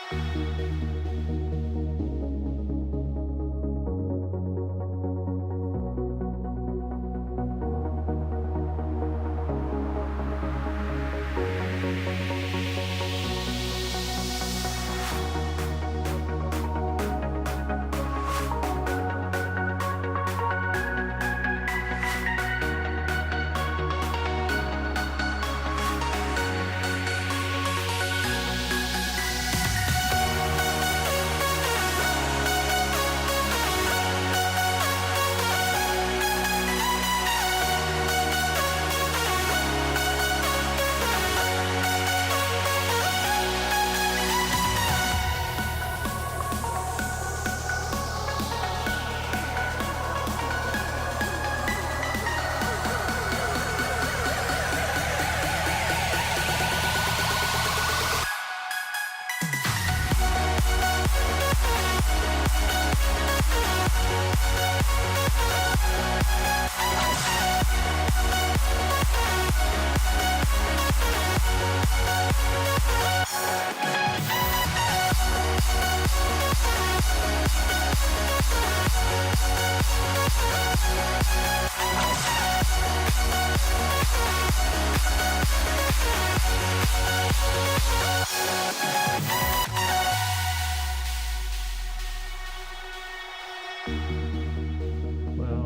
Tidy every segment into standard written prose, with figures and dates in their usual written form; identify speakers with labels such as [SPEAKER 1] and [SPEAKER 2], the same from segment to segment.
[SPEAKER 1] Well,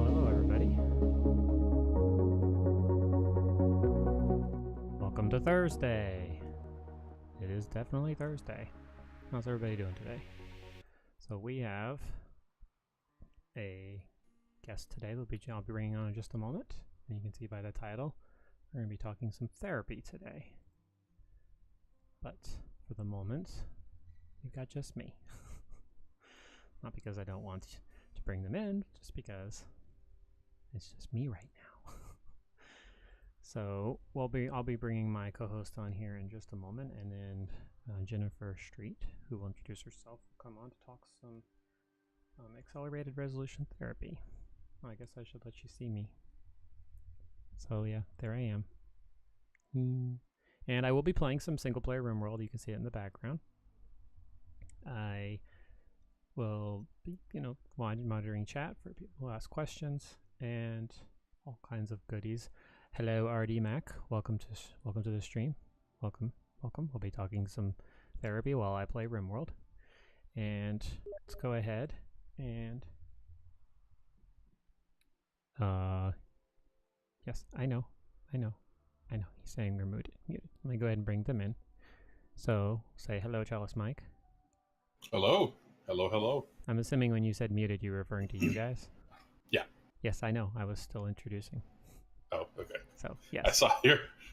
[SPEAKER 1] hello everybody. Welcome to Thursday. It is definitely Thursday. How's everybody doing today? So we have a guest today that I'll be bringing on in just a moment. And you can see by the title, we're going to be talking some therapy today. But for the moment, you've got just me. Not because I don't want to bring them in, just because it's just me right now. So I'll be bringing my co-host on here in just a moment, and then Jennifer Street, who will introduce herself, will come on to talk some accelerated resolution therapy. Well, I guess I should let you see me. So yeah, there I am. And I will be playing some single-player Rimworld. You can see it in the background. I will be, monitoring chat for people who ask questions and all kinds of goodies. Hello, RD Mac. Welcome to the stream. Welcome. We'll be talking some therapy while I play Rimworld. And let's go ahead and yes, I know. He's saying we're muted. Let me go ahead and bring them in. So say hello, Chalice Mike.
[SPEAKER 2] Hello. Hello.
[SPEAKER 1] I'm assuming when you said muted, you were referring to you guys?
[SPEAKER 2] Yeah.
[SPEAKER 1] Yes, I know. I was still introducing.
[SPEAKER 2] Oh, okay.
[SPEAKER 1] So, yes.
[SPEAKER 2] I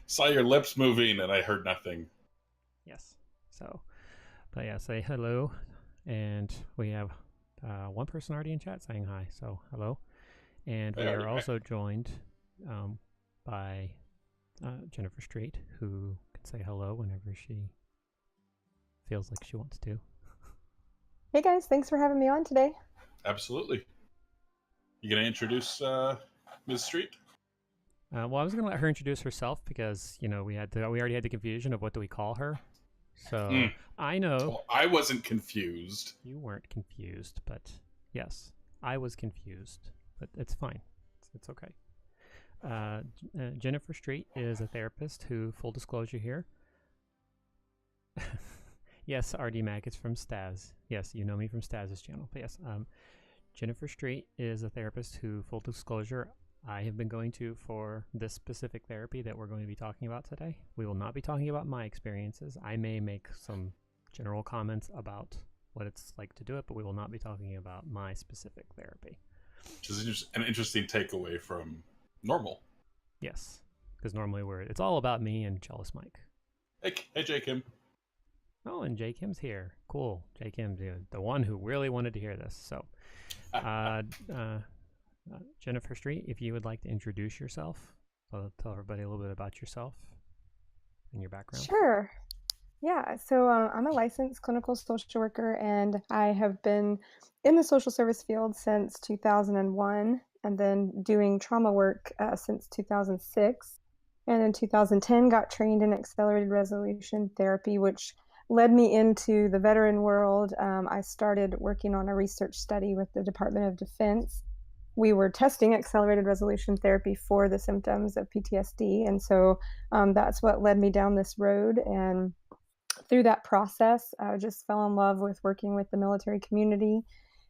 [SPEAKER 2] saw your lips moving and I heard nothing.
[SPEAKER 1] Yes. So, but yeah, say hello. And we have one person already in chat saying hi. So, hello. And we are also joined by Jennifer Street, who can say hello whenever she feels like she wants to.
[SPEAKER 3] Hey guys, thanks for having me on today.
[SPEAKER 2] Absolutely. You gonna introduce Ms. Street?
[SPEAKER 1] Well, I was gonna let her introduce herself because we already had the confusion of what do we call her. So I know.
[SPEAKER 2] Well, I wasn't confused.
[SPEAKER 1] You weren't confused, but yes, I was confused. But it's fine. It's okay. Jennifer Street is a therapist who, full disclosure here. Yes, RD Mac, it's from Staz. Yes, you know me from Staz's channel. But yes, Jennifer Street is a therapist who, full disclosure, I have been going to for this specific therapy that we're going to be talking about today. We will not be talking about my experiences. I may make some general comments about what it's like to do it, but we will not be talking about my specific therapy.
[SPEAKER 2] Which is an interesting takeaway from normal.
[SPEAKER 1] Yes, because normally it's all about me and Chalice Mike.
[SPEAKER 2] Hey, J. Kim.
[SPEAKER 1] Oh, and J. Kim's here. Cool. J. Kim's the one who really wanted to hear this. So, Jennifer Street, if you would like to introduce yourself, tell everybody a little bit about yourself and your background.
[SPEAKER 3] Sure. Yeah, so I'm a licensed clinical social worker, and I have been in the social service field since 2001, and then doing trauma work since 2006. And in 2010, got trained in accelerated resolution therapy, which led me into the veteran world. I started working on a research study with the Department of Defense. We were testing accelerated resolution therapy for the symptoms of PTSD. And so that's what led me down this road. And through that process, I just fell in love with working with the military community.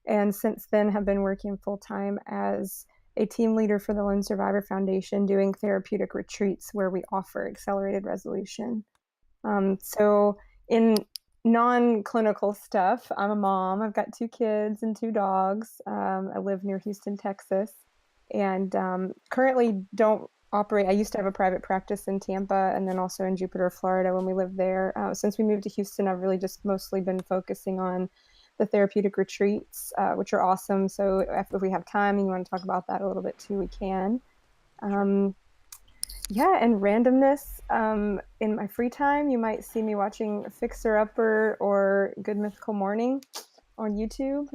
[SPEAKER 3] And since then, have been working full time as a team leader for the Lone Survivor Foundation, doing therapeutic retreats where we offer accelerated resolution. So in non-clinical stuff, I'm a mom. I've got 2 kids and 2 dogs. I live near Houston, Texas, and currently don't operate. I used to have a private practice in Tampa and then also in Jupiter, Florida when we lived there. Since we moved to Houston, I've really just mostly been focusing on the therapeutic retreats, which are awesome. So if we have time and you want to talk about that a little bit too, we can. Yeah, and randomness. In my free time, you might see me watching Fixer Upper or Good Mythical Morning on YouTube.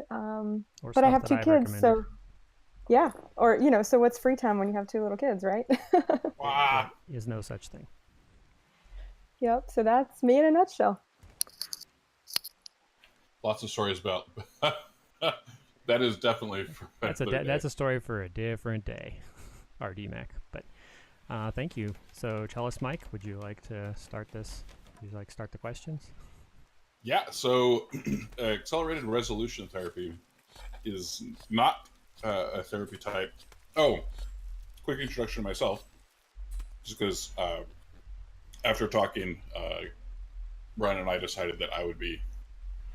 [SPEAKER 3] But I have 2 kids, so yeah. Or, so what's free time when you have 2 little kids, right?
[SPEAKER 2] Wow.
[SPEAKER 1] There is no such thing.
[SPEAKER 3] Yep, so that's me in a nutshell.
[SPEAKER 2] Lots of stories about that is definitely
[SPEAKER 1] that's a story for a different day, RD-Mac. But thank you. So, Cellist Mike, would you like to start this? Would you like to start the questions?
[SPEAKER 2] Yeah. So, accelerated resolution therapy is not a therapy type. Oh, quick introduction to myself. Just because after talking, Brian and I decided that I would be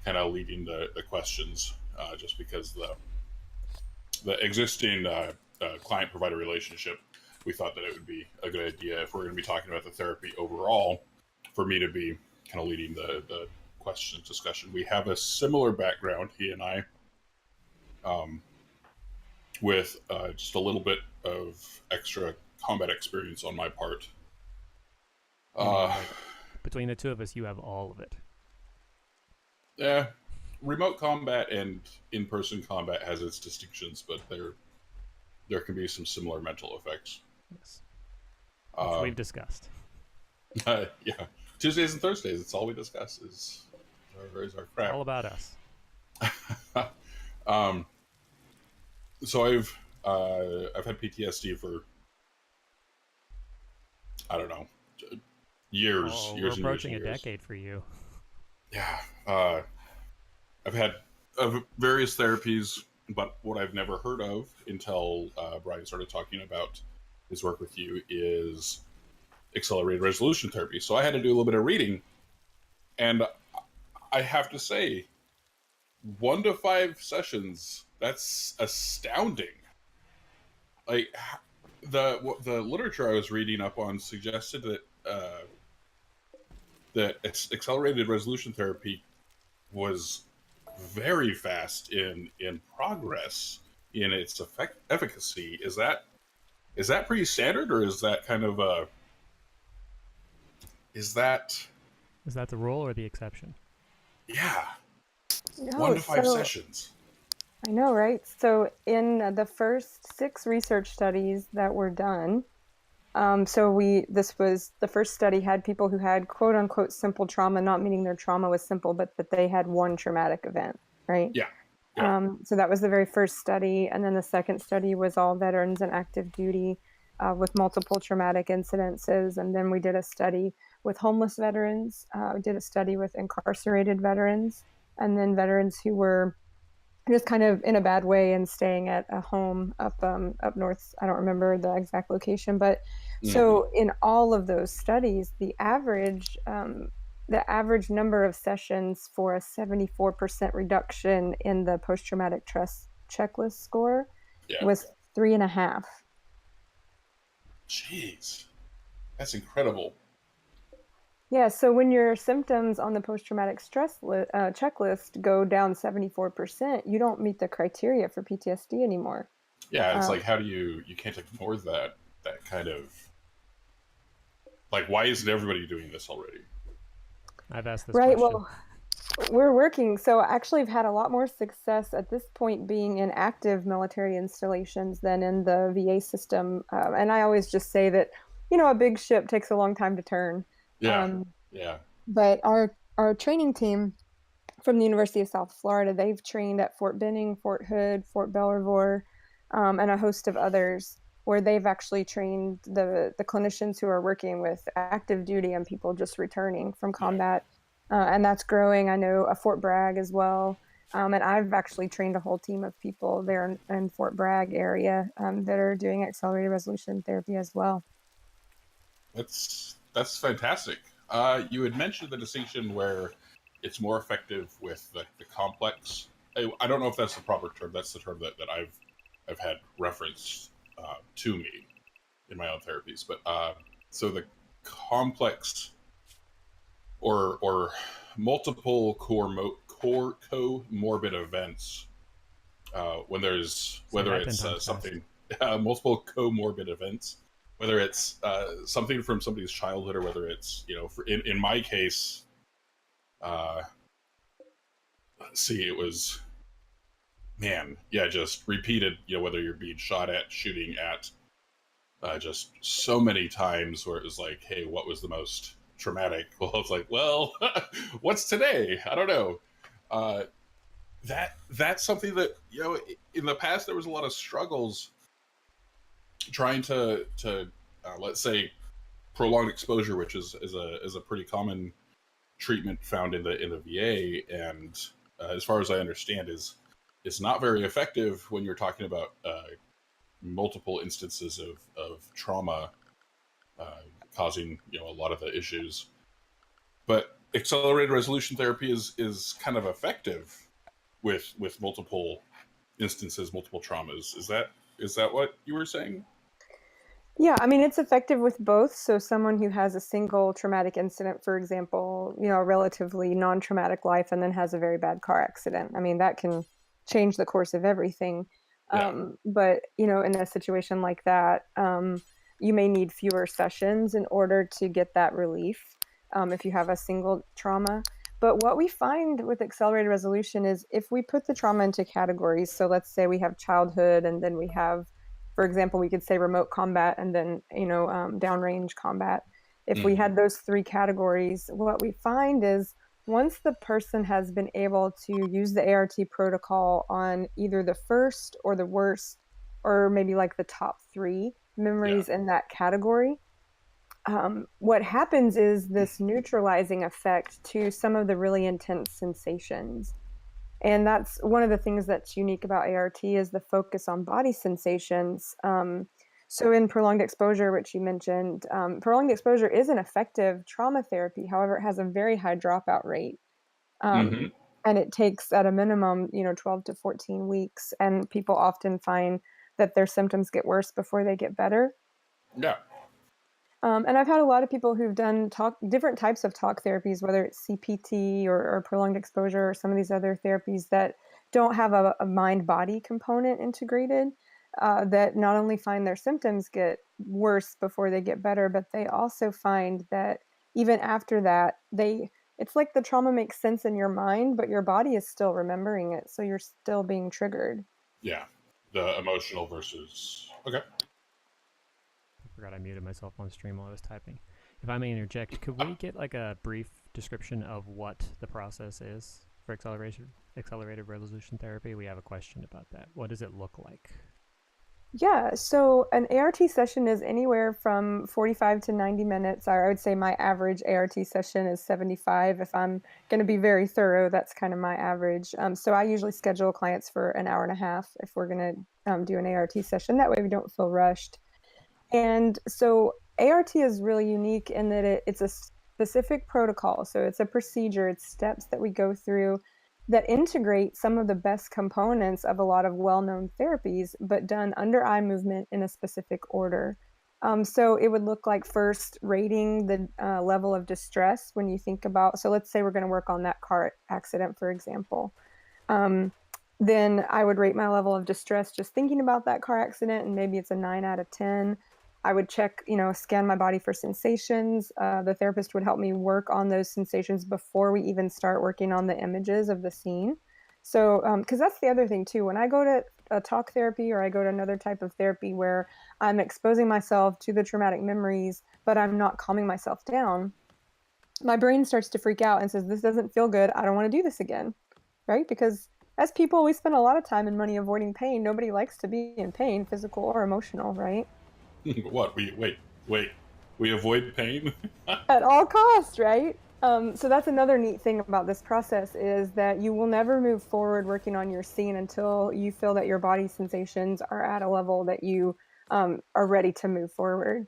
[SPEAKER 2] kind of leading the questions, just because the existing client-provider relationship, we thought that it would be a good idea if we're going to be talking about the therapy overall, for me to be kind of leading the questions discussion. We have a similar background, he and I, with just a little bit of extra combat experience on my part.
[SPEAKER 1] Between the two of us, you have all of it.
[SPEAKER 2] Yeah, remote combat and in-person combat has its distinctions, but there can be some similar mental effects.
[SPEAKER 1] Yes, which we've discussed.
[SPEAKER 2] Yeah, Tuesdays and Thursdays. It's all we discuss is our crap.
[SPEAKER 1] All about us.
[SPEAKER 2] So I've had PTSD for, I don't know, years.
[SPEAKER 1] We're approaching a decade for you.
[SPEAKER 2] Yeah, I've had various therapies, but what I've never heard of until Brian started talking about his work with you is accelerated resolution therapy. So I had to do a little bit of reading, and I have to say, 1 to 5 sessions, that's astounding. Like, the literature I was reading up on suggested that accelerated resolution therapy was very fast in progress in its efficacy. Is that pretty standard, or is that kind of is that
[SPEAKER 1] the rule or the exception?
[SPEAKER 2] Yeah.
[SPEAKER 3] No,
[SPEAKER 2] 1 to 5 sessions.
[SPEAKER 3] I know, right? So in the first 6 research studies that were done, this was the first study had people who had quote unquote simple trauma, not meaning their trauma was simple, but that they had one traumatic event, right?
[SPEAKER 2] Yeah.
[SPEAKER 3] So that was the very first study. And then the second study was all veterans and active duty with multiple traumatic incidences. And then we did a study with homeless veterans. We did a study with incarcerated veterans, and then veterans who were just kind of in a bad way and staying at a home up north. I don't remember the exact location, but so in all of those studies, the average number of sessions for a 74% reduction in the post-traumatic stress checklist score was 3.5.
[SPEAKER 2] Jeez, that's incredible.
[SPEAKER 3] Yeah, so when your symptoms on the post-traumatic stress checklist go down 74%, you don't meet the criteria for PTSD anymore.
[SPEAKER 2] Yeah, it's like, how do you can't ignore that kind of, like, why isn't everybody doing this already?
[SPEAKER 1] I've asked this
[SPEAKER 3] question.
[SPEAKER 1] Right,
[SPEAKER 3] well, we're working. So actually I've had a lot more success at this point being in active military installations than in the VA system. And I always just say that, a big ship takes a long time to turn.
[SPEAKER 2] Yeah.
[SPEAKER 3] But our our training team from the University of South Florida, they've trained at Fort Benning, Fort Hood, Fort Belvoir, and a host of others, where they've actually trained the clinicians who are working with active duty and people just returning from combat. And that's growing. I know Fort Bragg as well. And I've actually trained a whole team of people there in Fort Bragg area that are doing accelerated resolution therapy as well.
[SPEAKER 2] That's fantastic. You had mentioned the distinction where it's more effective with the complex. I don't know if that's the proper term. That's the term that I've had referenced to me in my own therapies. But so the complex or multiple comorbid events, when there's whether it's something multiple comorbid events, whether it's something from somebody's childhood or whether it's, you know, in my case, let's see, it was, man, yeah, just repeated, you know, whether you're being shot at, shooting at, just so many times where it was like, hey, what was the most traumatic? Well, it's like, well, what's today? I don't know. That's something that, you know, in the past there was a lot of struggles trying to let's say prolonged exposure, which is a pretty common treatment found in the VA, and as far as I understand, is not very effective when you're talking about multiple instances of trauma causing, you know, a lot of the issues. But accelerated resolution therapy is kind of effective with multiple instances, multiple traumas. Is that what you were saying?
[SPEAKER 3] Yeah, I mean, it's effective with both. So someone who has a single traumatic incident, for example, you know, a relatively non-traumatic life, and then has a very bad car accident. I mean, that can change the course of everything.
[SPEAKER 2] Yeah.
[SPEAKER 3] But, you know, in a situation like that, you may need fewer sessions in order to get that relief if you have a single trauma. But what we find with accelerated resolution is if we put the trauma into categories, so let's say we have childhood, and then we have, for example, we could say remote combat, and then, you know, downrange combat. If we had those three categories, what we find is once the person has been able to use the ART protocol on either the first or the worst, or maybe like the top three memories in that category, what happens is this neutralizing effect to some of the really intense sensations. And that's one of the things that's unique about ART is the focus on body sensations. So in prolonged exposure, which you mentioned, prolonged exposure is an effective trauma therapy. However, it has a very high dropout rate. And it takes at a minimum, you know, 12 to 14 weeks. And people often find that their symptoms get worse before they get better.
[SPEAKER 2] Yeah.
[SPEAKER 3] And I've had a lot of people who've done different types of talk therapies, whether it's CPT or prolonged exposure or some of these other therapies that don't have a mind-body component integrated, that not only find their symptoms get worse before they get better, but they also find that even after that, it's like the trauma makes sense in your mind, but your body is still remembering it. So you're still being triggered.
[SPEAKER 2] Yeah. The emotional versus, okay.
[SPEAKER 1] I forgot I muted myself on stream while I was typing. If I may interject, could we get like a brief description of what the process is for accelerated resolution therapy? We have a question about that. What does it look like?
[SPEAKER 3] Yeah, so an ART session is anywhere from 45 to 90 minutes. I would say my average ART session is 75. If I'm going to be very thorough, that's kind of my average. So I usually schedule clients for an hour and a half if we're going to do an ART session. That way we don't feel rushed. And so ART is really unique in that it's a specific protocol. So it's a procedure, it's steps that we go through that integrate some of the best components of a lot of well-known therapies, but done under eye movement in a specific order. So it would look like first rating the level of distress when you think about, so let's say we're going to work on that car accident, for example. Then I would rate my level of distress just thinking about that car accident, and maybe it's a 9 out of 10. I would check, scan my body for sensations. The therapist would help me work on those sensations before we even start working on the images of the scene. So, because that's the other thing too, when I go to a talk therapy or I go to another type of therapy where I'm exposing myself to the traumatic memories, but I'm not calming myself down, my brain starts to freak out and says, this doesn't feel good. I don't want to do this again. Right? Because as people, we spend a lot of time and money avoiding pain. Nobody likes to be in pain, physical or emotional, right?
[SPEAKER 2] What? Wait. We avoid pain?
[SPEAKER 3] At all costs, right? So that's another neat thing about this process is that you will never move forward working on your scene until you feel that your body sensations are at a level that you are ready to move forward.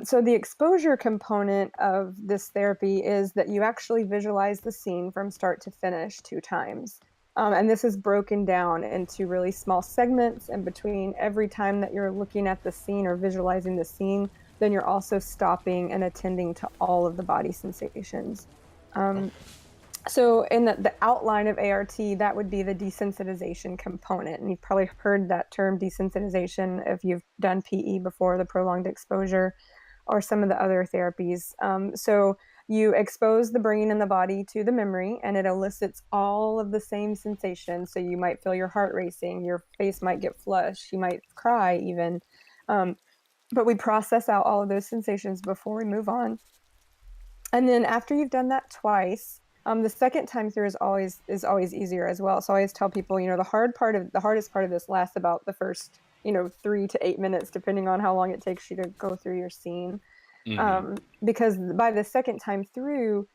[SPEAKER 3] So the exposure component of this therapy is that you actually visualize the scene from start to finish 2 times. And this is broken down into really small segments. And between every time that you're looking at the scene or visualizing the scene, then you're also stopping and attending to all of the body sensations. Um, so in the outline of ART, that would be the desensitization component. And you've probably heard that term desensitization if you've done PE before, the prolonged exposure, or some of the other therapies. So you expose the brain and the body to the memory, and it elicits all of the same sensations. So you might feel your heart racing, your face might get flushed, you might cry even. But we process out all of those sensations before we move on. And then after you've done that twice, the second time through is always easier as well. So I always tell people, the hardest part of this lasts about the first, 3 to 8 minutes, depending on how long it takes you to go through your scene. Because by the second time through,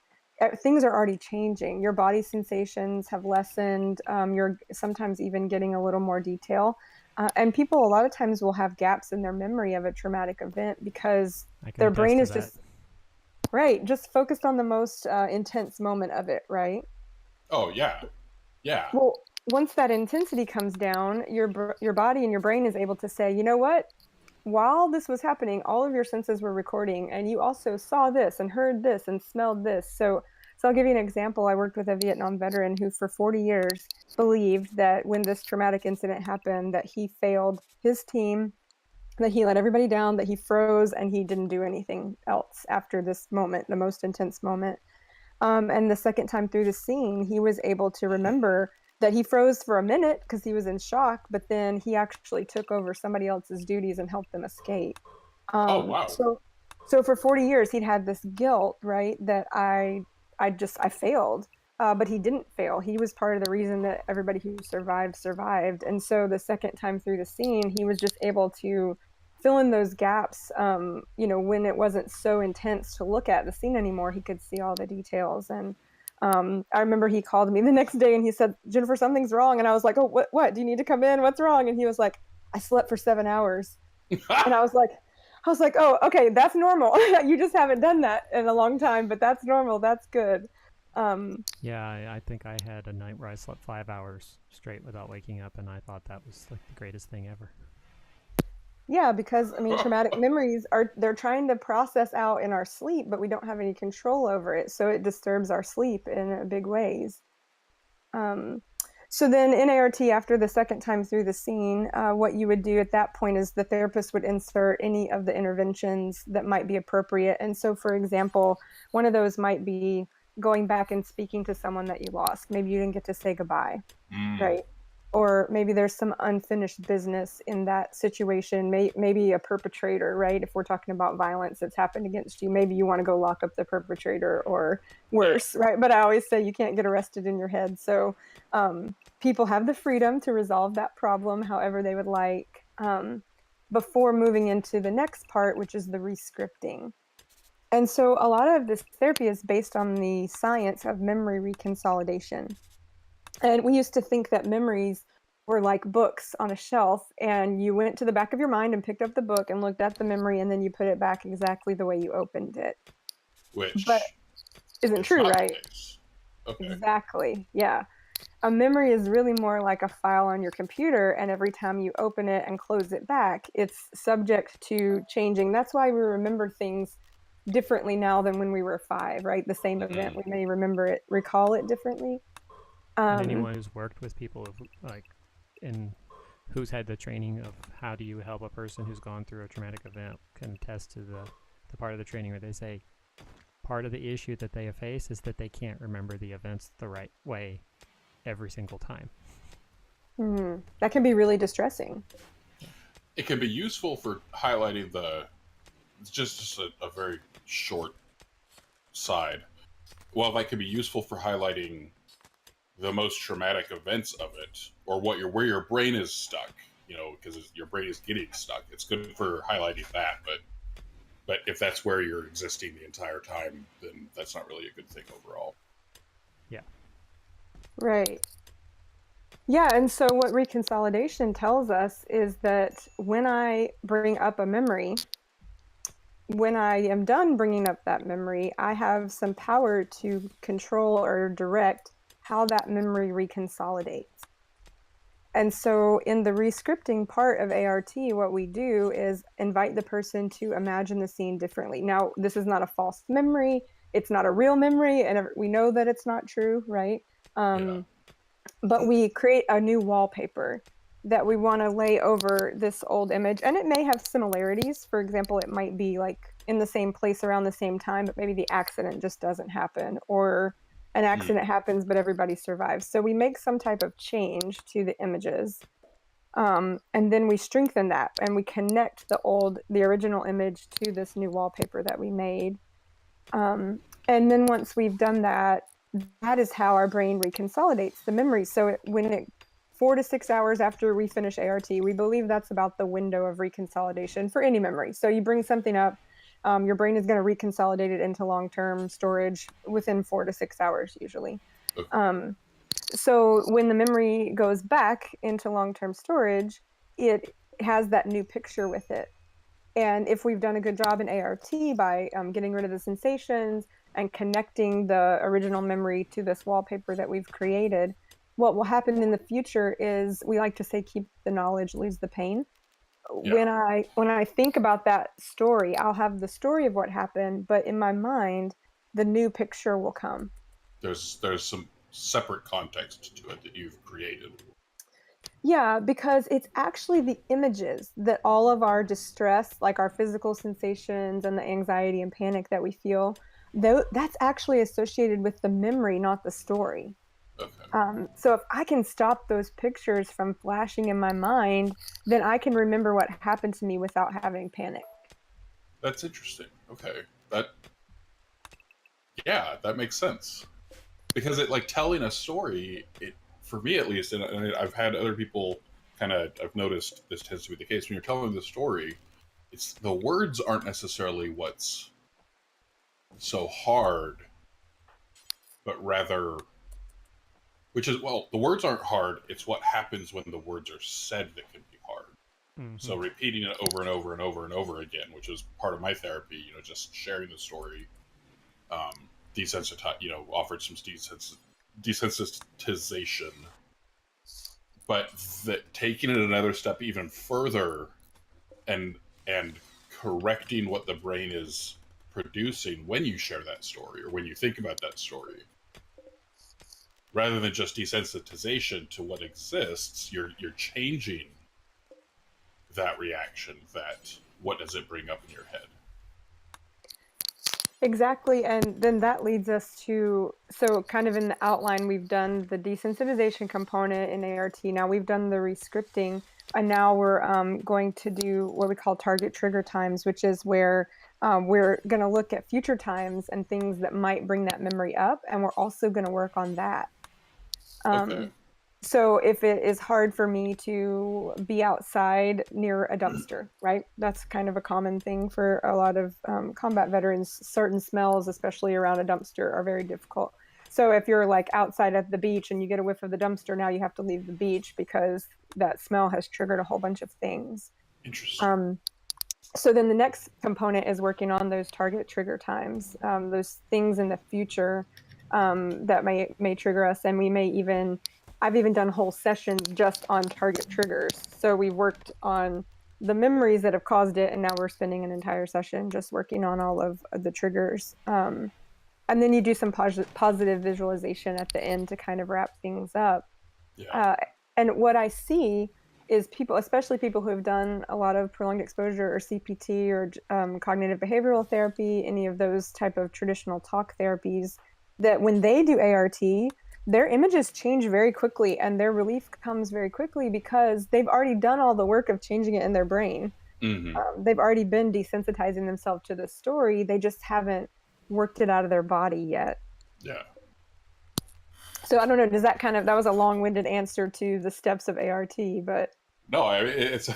[SPEAKER 3] things are already changing. Your body sensations have lessened. You're sometimes even getting a little more detail. And people a lot of times will have gaps in their memory of a traumatic event because their brain is just focused on the most intense moment of it, right?
[SPEAKER 2] Oh, yeah. Yeah.
[SPEAKER 3] Well, once that intensity comes down, your body and your brain is able to say, you know what? While this was happening, all of your senses were recording, and you also saw this and heard this and smelled this. So I'll give you an example. I worked with a Vietnam veteran who for 40 years believed that when this traumatic incident happened, that he failed his team, that he let everybody down, that he froze, and he didn't do anything else after this moment, the most intense moment. And the second time through the scene, he was able to remember that he froze for a minute because he was in shock, but then he actually took over somebody else's duties and helped them escape.
[SPEAKER 2] Oh, wow.
[SPEAKER 3] So for 40 years, he'd had this guilt, right, that I failed. But he didn't fail. He was part of the reason that everybody who survived. And so the second time through the scene, he was just able to fill in those gaps. When it wasn't so intense to look at the scene anymore, he could see all the details. And I remember he called me the next day and he said, Jennifer, something's wrong. And I was like, oh, what? Do you need to come in? What's wrong? And he was like, I slept for 7 hours. And I was like, oh, okay, that's normal. You just haven't done that in a long time, but that's normal. That's good.
[SPEAKER 1] Yeah, I think I had a night where I slept 5 hours straight without waking up, and I thought that was like the greatest thing ever.
[SPEAKER 3] Yeah, because traumatic memories they're trying to process out in our sleep, but we don't have any control over it, so it disturbs our sleep in big ways. So then in ART, after the second time through the scene, what you would do at that point is the therapist would insert any of the interventions that might be appropriate. And so, for example, one of those might be going back and speaking to someone that you lost. Maybe you didn't get to say goodbye, right? Or maybe there's some unfinished business in that situation. Maybe a perpetrator, right? If we're talking about violence that's happened against you, maybe you want to go lock up the perpetrator or worse, right? But I always say you can't get arrested in your head. So people have the freedom to resolve that problem however they would like before moving into the next part, which is the rescripting. And so a lot of this therapy is based on the science of memory reconsolidation. And we used to think that memories were like books on a shelf, and you went to the back of your mind and picked up the book and looked at the memory, and then you put it back exactly the way you opened it.
[SPEAKER 2] Which
[SPEAKER 3] but isn't true, right?
[SPEAKER 2] Okay.
[SPEAKER 3] Exactly. Yeah. A memory is really more like a file on your computer, and every time you open it and close it back, it's subject to changing. That's why we remember things differently now than when we were 5, right? The same event, we may recall it differently.
[SPEAKER 1] And anyone who's worked with people who's had the training of how do you help a person who's gone through a traumatic event can attest to the part of the training where they say part of the issue that they face is that they can't remember the events the right way every single time.
[SPEAKER 3] That can be really distressing.
[SPEAKER 2] It can be useful for highlighting just a very short side. well, that could be useful for highlighting the most traumatic events of it, or where your brain is stuck. Because your brain is getting stuck. It's good for highlighting that, but if that's where you're existing the entire time, then that's not really a good thing overall.
[SPEAKER 1] Yeah.
[SPEAKER 3] Right. Yeah, and so what reconsolidation tells us is that when I bring up a memory, when I am done bringing up that memory, I have some power to control or direct how that memory reconsolidates. And so in the rescripting part of ART, what we do is invite the person to imagine the scene differently. Now, this is not a false memory. It's not a real memory, and we know that it's not true, right? But we create a new wallpaper that we want to lay over this old image, and it may have similarities. For example, it might be like in the same place around the same time, but maybe the accident just doesn't happen, or an accident happens but everybody survives. So we make some type of change to the images, and then we strengthen that and we connect the original image to this new wallpaper that we made. And then once we've done that, that is how our brain reconsolidates the memory. So 4 to 6 hours after we finish ART, we believe that's about the window of reconsolidation for any memory. So you bring something up, your brain is going to reconsolidate it into long-term storage within 4 to 6 hours usually.
[SPEAKER 2] Okay.
[SPEAKER 3] So when the memory goes back into long-term storage, it has that new picture with it. And if we've done a good job in ART by getting rid of the sensations and connecting the original memory to this wallpaper that we've created, what will happen in the future is, we like to say, keep the knowledge, lose the pain.
[SPEAKER 2] Yeah.
[SPEAKER 3] When I think about that story, I'll have the story of what happened, but in my mind, the new picture will come.
[SPEAKER 2] There's some separate context to it that you've created.
[SPEAKER 3] Yeah, because it's actually the images that all of our distress, like our physical sensations and the anxiety and panic that we feel, that's actually associated with the memory, not the story.
[SPEAKER 2] Okay.
[SPEAKER 3] So if I can stop those pictures from flashing in my mind, then I can remember what happened to me without having panic.
[SPEAKER 2] That's interesting. Okay. That makes sense. Because it, like, telling a story, for me at least, and I've had other people I've noticed this tends to be the case when you're telling the story. It's the words aren't necessarily what's so hard, but rather, the words aren't hard. It's what happens when the words are said that can be hard.
[SPEAKER 1] Mm-hmm.
[SPEAKER 2] So repeating it over and over and over and over again, which is part of my therapy, just sharing the story, offered some desensitization, but that taking it another step even further and correcting what the brain is producing when you share that story or when you think about that story, rather than just desensitization to what exists, you're changing that reaction. What does it bring up in your head?
[SPEAKER 3] Exactly. And then that leads us to, so kind of in the outline, we've done the desensitization component in ART. Now we've done the rescripting, and now we're going to do what we call target trigger times, which is where we're going to look at future times and things that might bring that memory up. And we're also going to work on that.
[SPEAKER 2] Okay.
[SPEAKER 3] So if it is hard for me to be outside near a dumpster, right? That's kind of a common thing for a lot of combat veterans. Certain smells, especially around a dumpster, are very difficult. So if you're like outside at the beach and you get a whiff of the dumpster, now you have to leave the beach because that smell has triggered a whole bunch of things.
[SPEAKER 2] Interesting.
[SPEAKER 3] So then the next component is working on those target trigger times, those things in the future that may trigger us. And I've even done whole sessions just on target triggers. So we worked on the memories that have caused it, and now we're spending an entire session just working on all of the triggers. And then you do some positive visualization at the end to kind of wrap things up.
[SPEAKER 2] Yeah.
[SPEAKER 3] And what I see is people, especially people who have done a lot of prolonged exposure or CPT or cognitive behavioral therapy, any of those type of traditional talk therapies, that when they do ART, their images change very quickly and their relief comes very quickly because they've already done all the work of changing it in their brain.
[SPEAKER 2] Mm-hmm.
[SPEAKER 3] They've already been desensitizing themselves to the story. They just haven't worked it out of their body yet.
[SPEAKER 2] Yeah.
[SPEAKER 3] So I don't know, does that that was a long-winded answer to the steps of ART, but
[SPEAKER 2] No, it's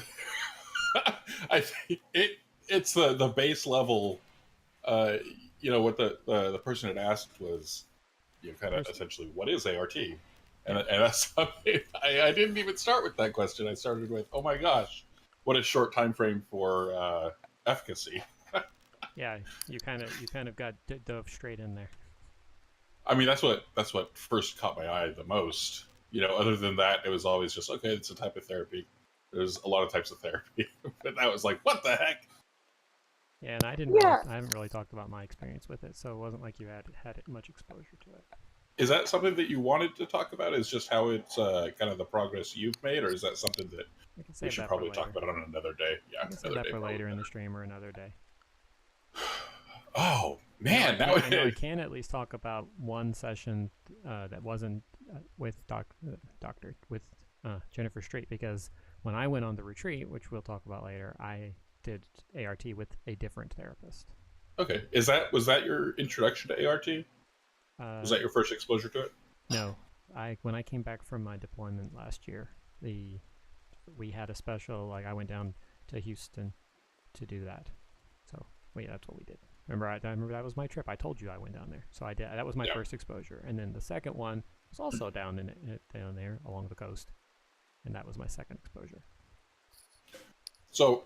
[SPEAKER 2] I think it's the base level. Uh, what the person had asked was, kind of essentially, what is ART? And that's something I didn't even start with that question. I started with, oh my gosh, what a short time frame for efficacy.
[SPEAKER 1] Yeah, you kind of got dove straight in there.
[SPEAKER 2] I mean, that's what first caught my eye the most. Other than that, it was always just, okay, it's a type of therapy. There's a lot of types of therapy, but that was like, what the heck?
[SPEAKER 1] Yeah, and I
[SPEAKER 3] yeah.
[SPEAKER 1] haven't really talked about my experience with it, so it wasn't like you had much exposure to it.
[SPEAKER 2] Is that something that you wanted to talk about? Is just how it's kind of the progress you've made, or is that something that
[SPEAKER 1] We can
[SPEAKER 2] we
[SPEAKER 1] save
[SPEAKER 2] should
[SPEAKER 1] that for
[SPEAKER 2] probably talk
[SPEAKER 1] later.
[SPEAKER 2] about on another day? Yeah,
[SPEAKER 1] We can save
[SPEAKER 2] another
[SPEAKER 1] that
[SPEAKER 2] day
[SPEAKER 1] for
[SPEAKER 2] probably
[SPEAKER 1] later in the
[SPEAKER 2] better.
[SPEAKER 1] stream or another day.
[SPEAKER 2] Oh man,
[SPEAKER 1] I know I can at least talk about one session that wasn't with Doctor with Jennifer Street, because when I went on the retreat, which we'll talk about later, I did ART with a different therapist.
[SPEAKER 2] Okay, was that your introduction to ART? Was that your first exposure to it?
[SPEAKER 1] No, when I came back from my deployment last year, we had a special, like I went down to Houston to do that. So that's what we did. Remember, I remember that was my trip. I told you I went down there, so I did. That was my first exposure, and then the second one was also down down there along the coast, and that was my second exposure.
[SPEAKER 2] So,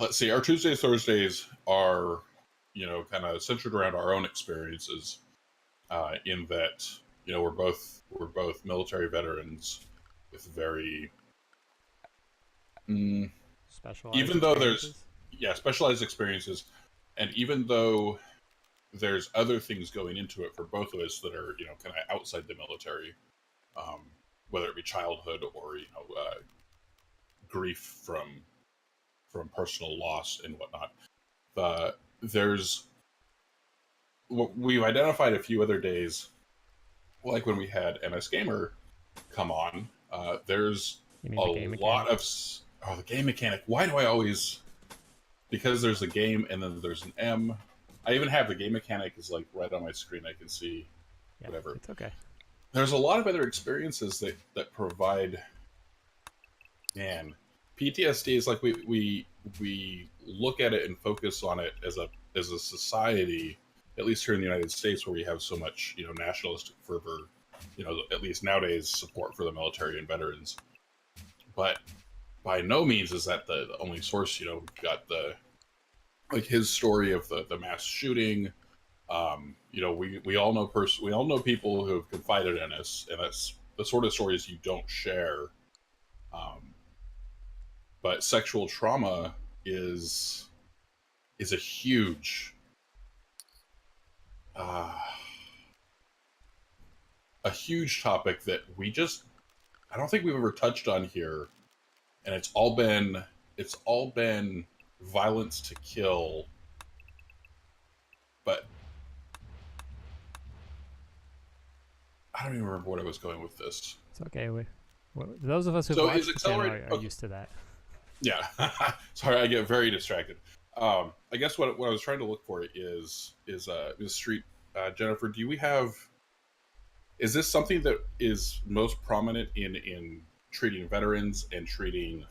[SPEAKER 2] let's see. Our Tuesdays, Thursdays are, kind of centered around our own experiences. In that, we're both military veterans with very
[SPEAKER 1] specialized.
[SPEAKER 2] Even though there's specialized experiences, and even though there's other things going into it for both of us that are kind of outside the military, whether it be childhood or grief from personal loss and whatnot. We've identified a few other days, like when we had MS Gamer come on. There's a lot of the game mechanic. Why do I always? Because there's a game and then there's an M. I even have the game mechanic is like right on my screen. I can see whatever.
[SPEAKER 1] It's okay.
[SPEAKER 2] There's a lot of other experiences that provide. Man, PTSD is like we look at it and focus on it as a society, at least here in the United States, where we have so much nationalistic fervor, at least nowadays, support for the military and veterans. But by no means is that the only source. We've got his story of the mass shooting. We all know people who have confided in us, and that's the sort of stories you don't share. But sexual trauma is a huge topic that I don't think we've ever touched on here, and it's all been violence to kill. But I don't even remember what I was going with this.
[SPEAKER 1] It's okay. Those of us who've watched the channel are used to that.
[SPEAKER 2] Yeah. Sorry, I get very distracted. I guess what I was trying to look for is Street. Jennifer, is this something that is most prominent in treating veterans and treating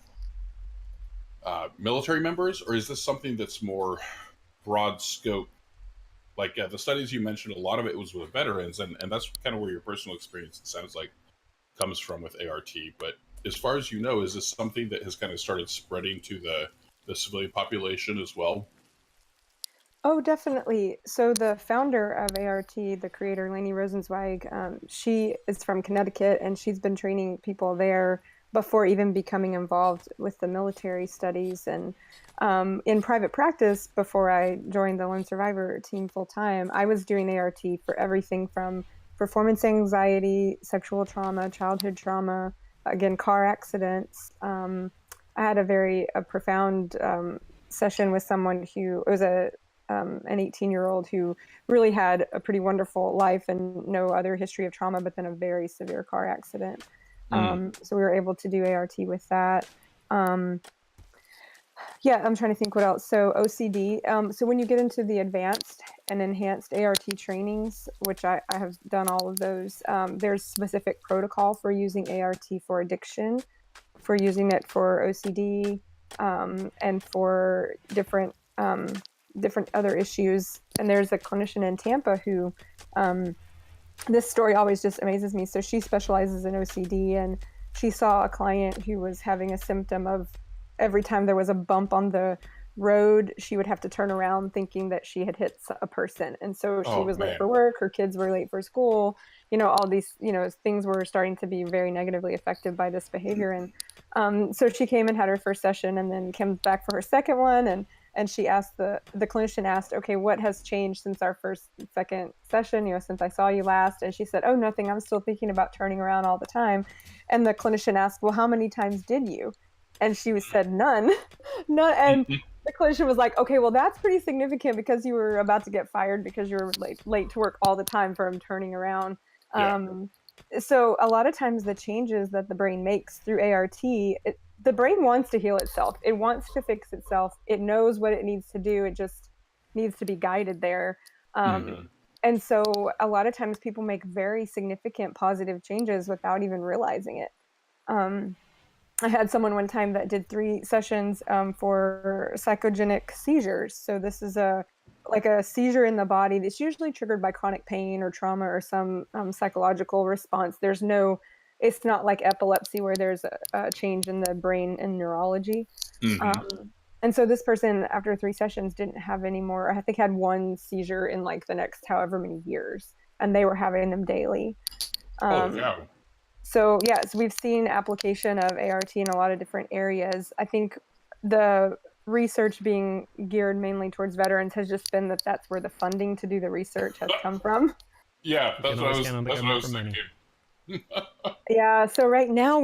[SPEAKER 2] military members, or is this something that's more broad scope? Like the studies you mentioned, a lot of it was with veterans, and that's kind of where your personal experience, it sounds like, comes from with ART. But as far as you know, is this something that has kind of started spreading to the civilian population as well?
[SPEAKER 3] Oh, definitely. So the founder of ART, the creator, Lainey Rosenzweig, she is from Connecticut, and she's been training people there before even becoming involved with the military studies. And in private practice, before I joined the Lone Survivor team full time, I was doing ART for everything from performance anxiety, sexual trauma, childhood trauma, again, car accidents. I had a profound session with someone who was an 18-year-old who really had a pretty wonderful life and no other history of trauma, but then a very severe car accident. So we were able to do ART with that. Yeah, I'm trying to think what else. So OCD. So when you get into the advanced and enhanced ART trainings, which I have done all of those, there's specific protocol for using ART for addiction, for using it for OCD, and for different other issues. And there's a clinician in Tampa who, this story always just amazes me. So she specializes in OCD, and she saw a client who was having a symptom of every time there was a bump on the road, she would have to turn around thinking that she had hit a person. And so she
[SPEAKER 2] Oh
[SPEAKER 3] was late
[SPEAKER 2] man.
[SPEAKER 3] for work, her kids were late for school, all these, things were starting to be very negatively affected by this behavior. And so she came and had her first session and then came back for her second one. And she asked the clinician asked, okay, what has changed since our second session, since I saw you last? And she said, oh, nothing. I'm still thinking about turning around all the time. And the clinician asked, well, how many times did you? And she said, none. None. And the clinician was like, okay, well, that's pretty significant because you were about to get fired because you were late to work all the time from turning around.
[SPEAKER 2] Yeah.
[SPEAKER 3] So a lot of times the changes that the brain makes through ART, the brain wants to heal itself. It wants to fix itself. It knows what it needs to do. It just needs to be guided there. And so a lot of times people make very significant positive changes without even realizing it. I had someone one time that did 3 sessions for psychogenic seizures. So this is like a seizure in the body that's usually triggered by chronic pain or trauma or some psychological response. It's not like epilepsy where there's a change in the brain and neurology. And so this person, after 3 sessions, didn't have any more. I think had 1 seizure in like the next however many years, and they were having them daily.
[SPEAKER 2] Holy cow.
[SPEAKER 3] So yes, we've seen application of ART in a lot of different areas. I think the research being geared mainly towards veterans has just been that's where the funding to do the research has come from.
[SPEAKER 2] Yeah, that's what I was
[SPEAKER 1] for money.
[SPEAKER 2] thinking.
[SPEAKER 3] Yeah, so right now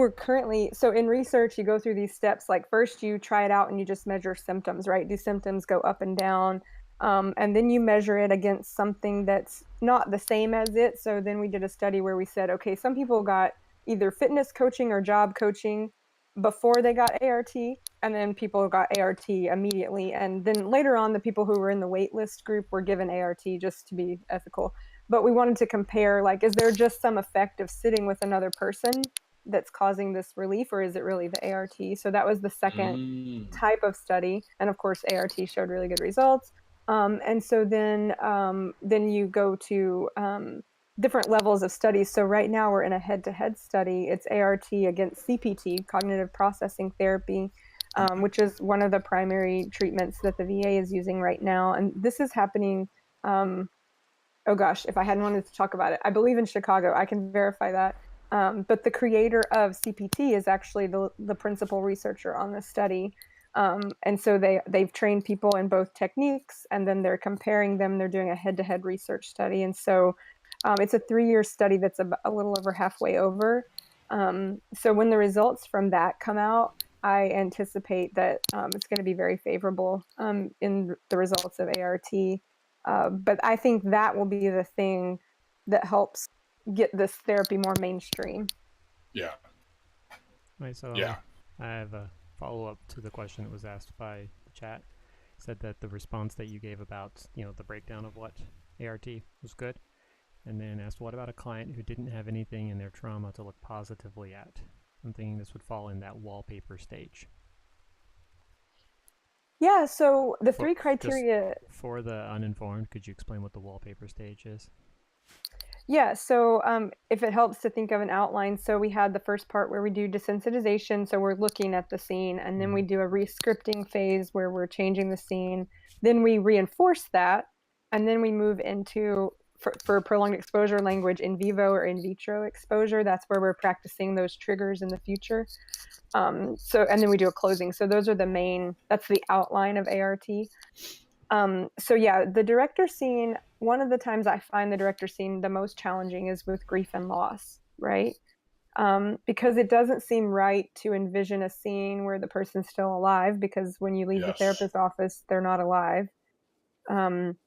[SPEAKER 3] so in research, you go through these steps. Like first you try it out and you just measure symptoms, right? Do symptoms go up and down? And then you measure it against something that's not the same as it. So then we did a study where we said, okay, some people got either fitness coaching or job coaching before they got ART, and then people got ART immediately. And then later on, the people who were in the wait list group were given ART just to be ethical. But we wanted to compare, like, is there just some effect of sitting with another person that's causing this relief, or is it really the ART? So that was the second type of study. And of course, ART showed really good results. And so then you go to different levels of studies. So right now we're in a head-to-head study. It's ART against CPT, cognitive processing therapy, which is one of the primary treatments that the VA is using right now. And this is happening, oh gosh, if I hadn't wanted to talk about it, I believe in Chicago. I can verify that. But the creator of CPT is actually the principal researcher on this study. And so they've trained people in both techniques, and then they're comparing them. They're doing a head-to-head research study. And so it's a 3-year study that's a little over halfway over. So when the results from that come out, I anticipate that it's going to be very favorable in the results of ART. But I think that will be the thing that helps get this therapy more mainstream.
[SPEAKER 2] Yeah.
[SPEAKER 1] Right, so
[SPEAKER 2] yeah.
[SPEAKER 1] I have a follow-up to the question that was asked by the chat. It said that the response that you gave about, the breakdown of what ART was good, and then asked, what about a client who didn't have anything in their trauma to look positively at? I'm thinking this would fall in that wallpaper stage.
[SPEAKER 3] Yeah, so the 3 criteria...
[SPEAKER 1] For the uninformed, could you explain what the wallpaper stage is?
[SPEAKER 3] Yeah, so if it helps to think of an outline, so we had the first part where we do desensitization, so we're looking at the scene, and then we do a re-scripting phase where we're changing the scene. Then we reinforce that, and then we move into, for prolonged exposure language, in vivo or in vitro exposure. That's where we're practicing those triggers in the future. And then we do a closing. So those are that's the outline of ART. So yeah, the director scene, one of the times I find the director scene the most challenging is with grief and loss, right? Because it doesn't seem right to envision a scene where the person's still alive, because when you leave the therapist's office, they're not alive. And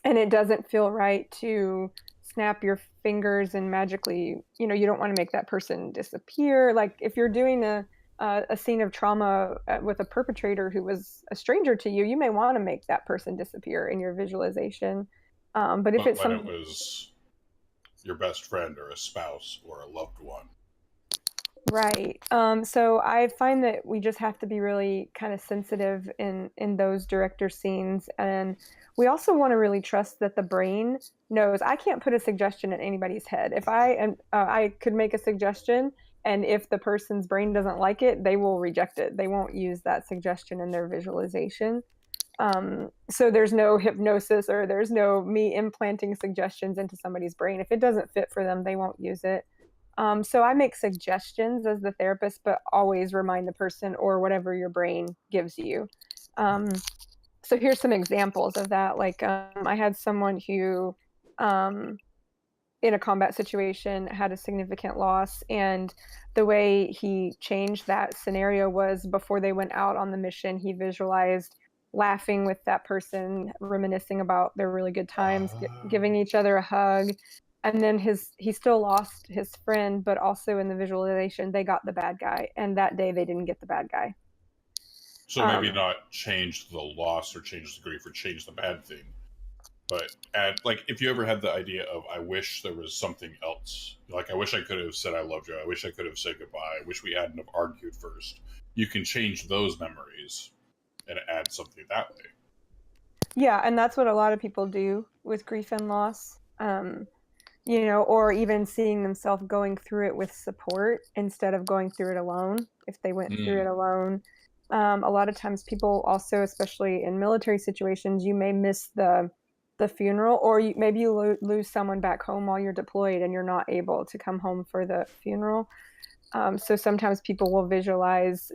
[SPEAKER 3] it doesn't feel right to snap your fingers and magically, you don't want to make that person disappear. Like if you're doing a scene of trauma with a perpetrator who was a stranger to you, you may want to make that person disappear in your visualization. But if
[SPEAKER 2] But
[SPEAKER 3] it's
[SPEAKER 2] when
[SPEAKER 3] some
[SPEAKER 2] it was your best friend or a spouse or a loved one.
[SPEAKER 3] Right. So I find that we just have to be really kind of sensitive in those director scenes, and we also want to really trust that the brain knows. I can't put a suggestion in anybody's head. If I could make a suggestion, and if the person's brain doesn't like it, they will reject it. They won't use that suggestion in their visualization. So there's no hypnosis or there's no me implanting suggestions into somebody's brain. If it doesn't fit for them, they won't use it. So I make suggestions as the therapist, but always remind the person or whatever your brain gives you. Um, so here's some examples of that. Like I had someone who, um, in a combat situation, had a significant loss, and the way he changed that scenario was before they went out on the mission, he visualized laughing with that person, reminiscing about their really good times, giving each other a hug, and then he still lost his friend, but also in the visualization they got the bad guy, and that day they didn't get the bad guy.
[SPEAKER 2] So maybe not change the loss or change the grief or change the bad thing, but add, like, if you ever had the idea of, I wish there was something else, like, I wish I could have said I loved you, I wish I could have said goodbye, I wish we hadn't have argued first, you can change those memories and add something that way.
[SPEAKER 3] Yeah, and that's what a lot of people do with grief and loss. You know, or even seeing themselves going through it with support instead of going through it alone. If they went through it alone, a lot of times people also, especially in military situations, you may miss the funeral, or maybe you lose someone back home while you're deployed and you're not able to come home for the funeral. So sometimes people will visualize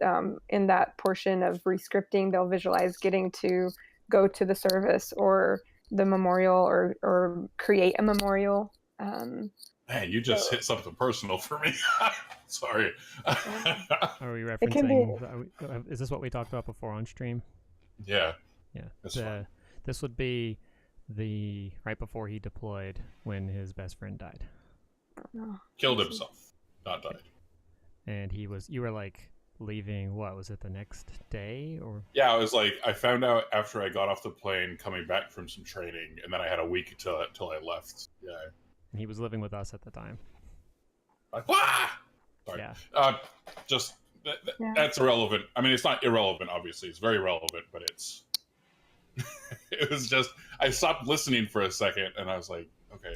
[SPEAKER 3] in that portion of rescripting, they'll visualize getting to go to the service or the memorial or create a memorial.
[SPEAKER 2] Man, you just hit something personal for me. Sorry.
[SPEAKER 1] Are we referencing? Is this what we talked about before on stream?
[SPEAKER 2] Yeah.
[SPEAKER 1] Yeah. This would be the right before he deployed when his best friend died.
[SPEAKER 2] Killed himself, not died.
[SPEAKER 1] And you were like leaving. What was it? The next day or?
[SPEAKER 2] Yeah, I was like, I found out after I got off the plane, coming back from some training, and then I had a week till I left. Yeah.
[SPEAKER 1] And he was living with us at the time.
[SPEAKER 2] Like, wah! Sorry.
[SPEAKER 1] Yeah.
[SPEAKER 2] That's irrelevant. I mean, it's not irrelevant, obviously. It's very relevant, but it's... it was just... I stopped listening for a second, and I was like, okay.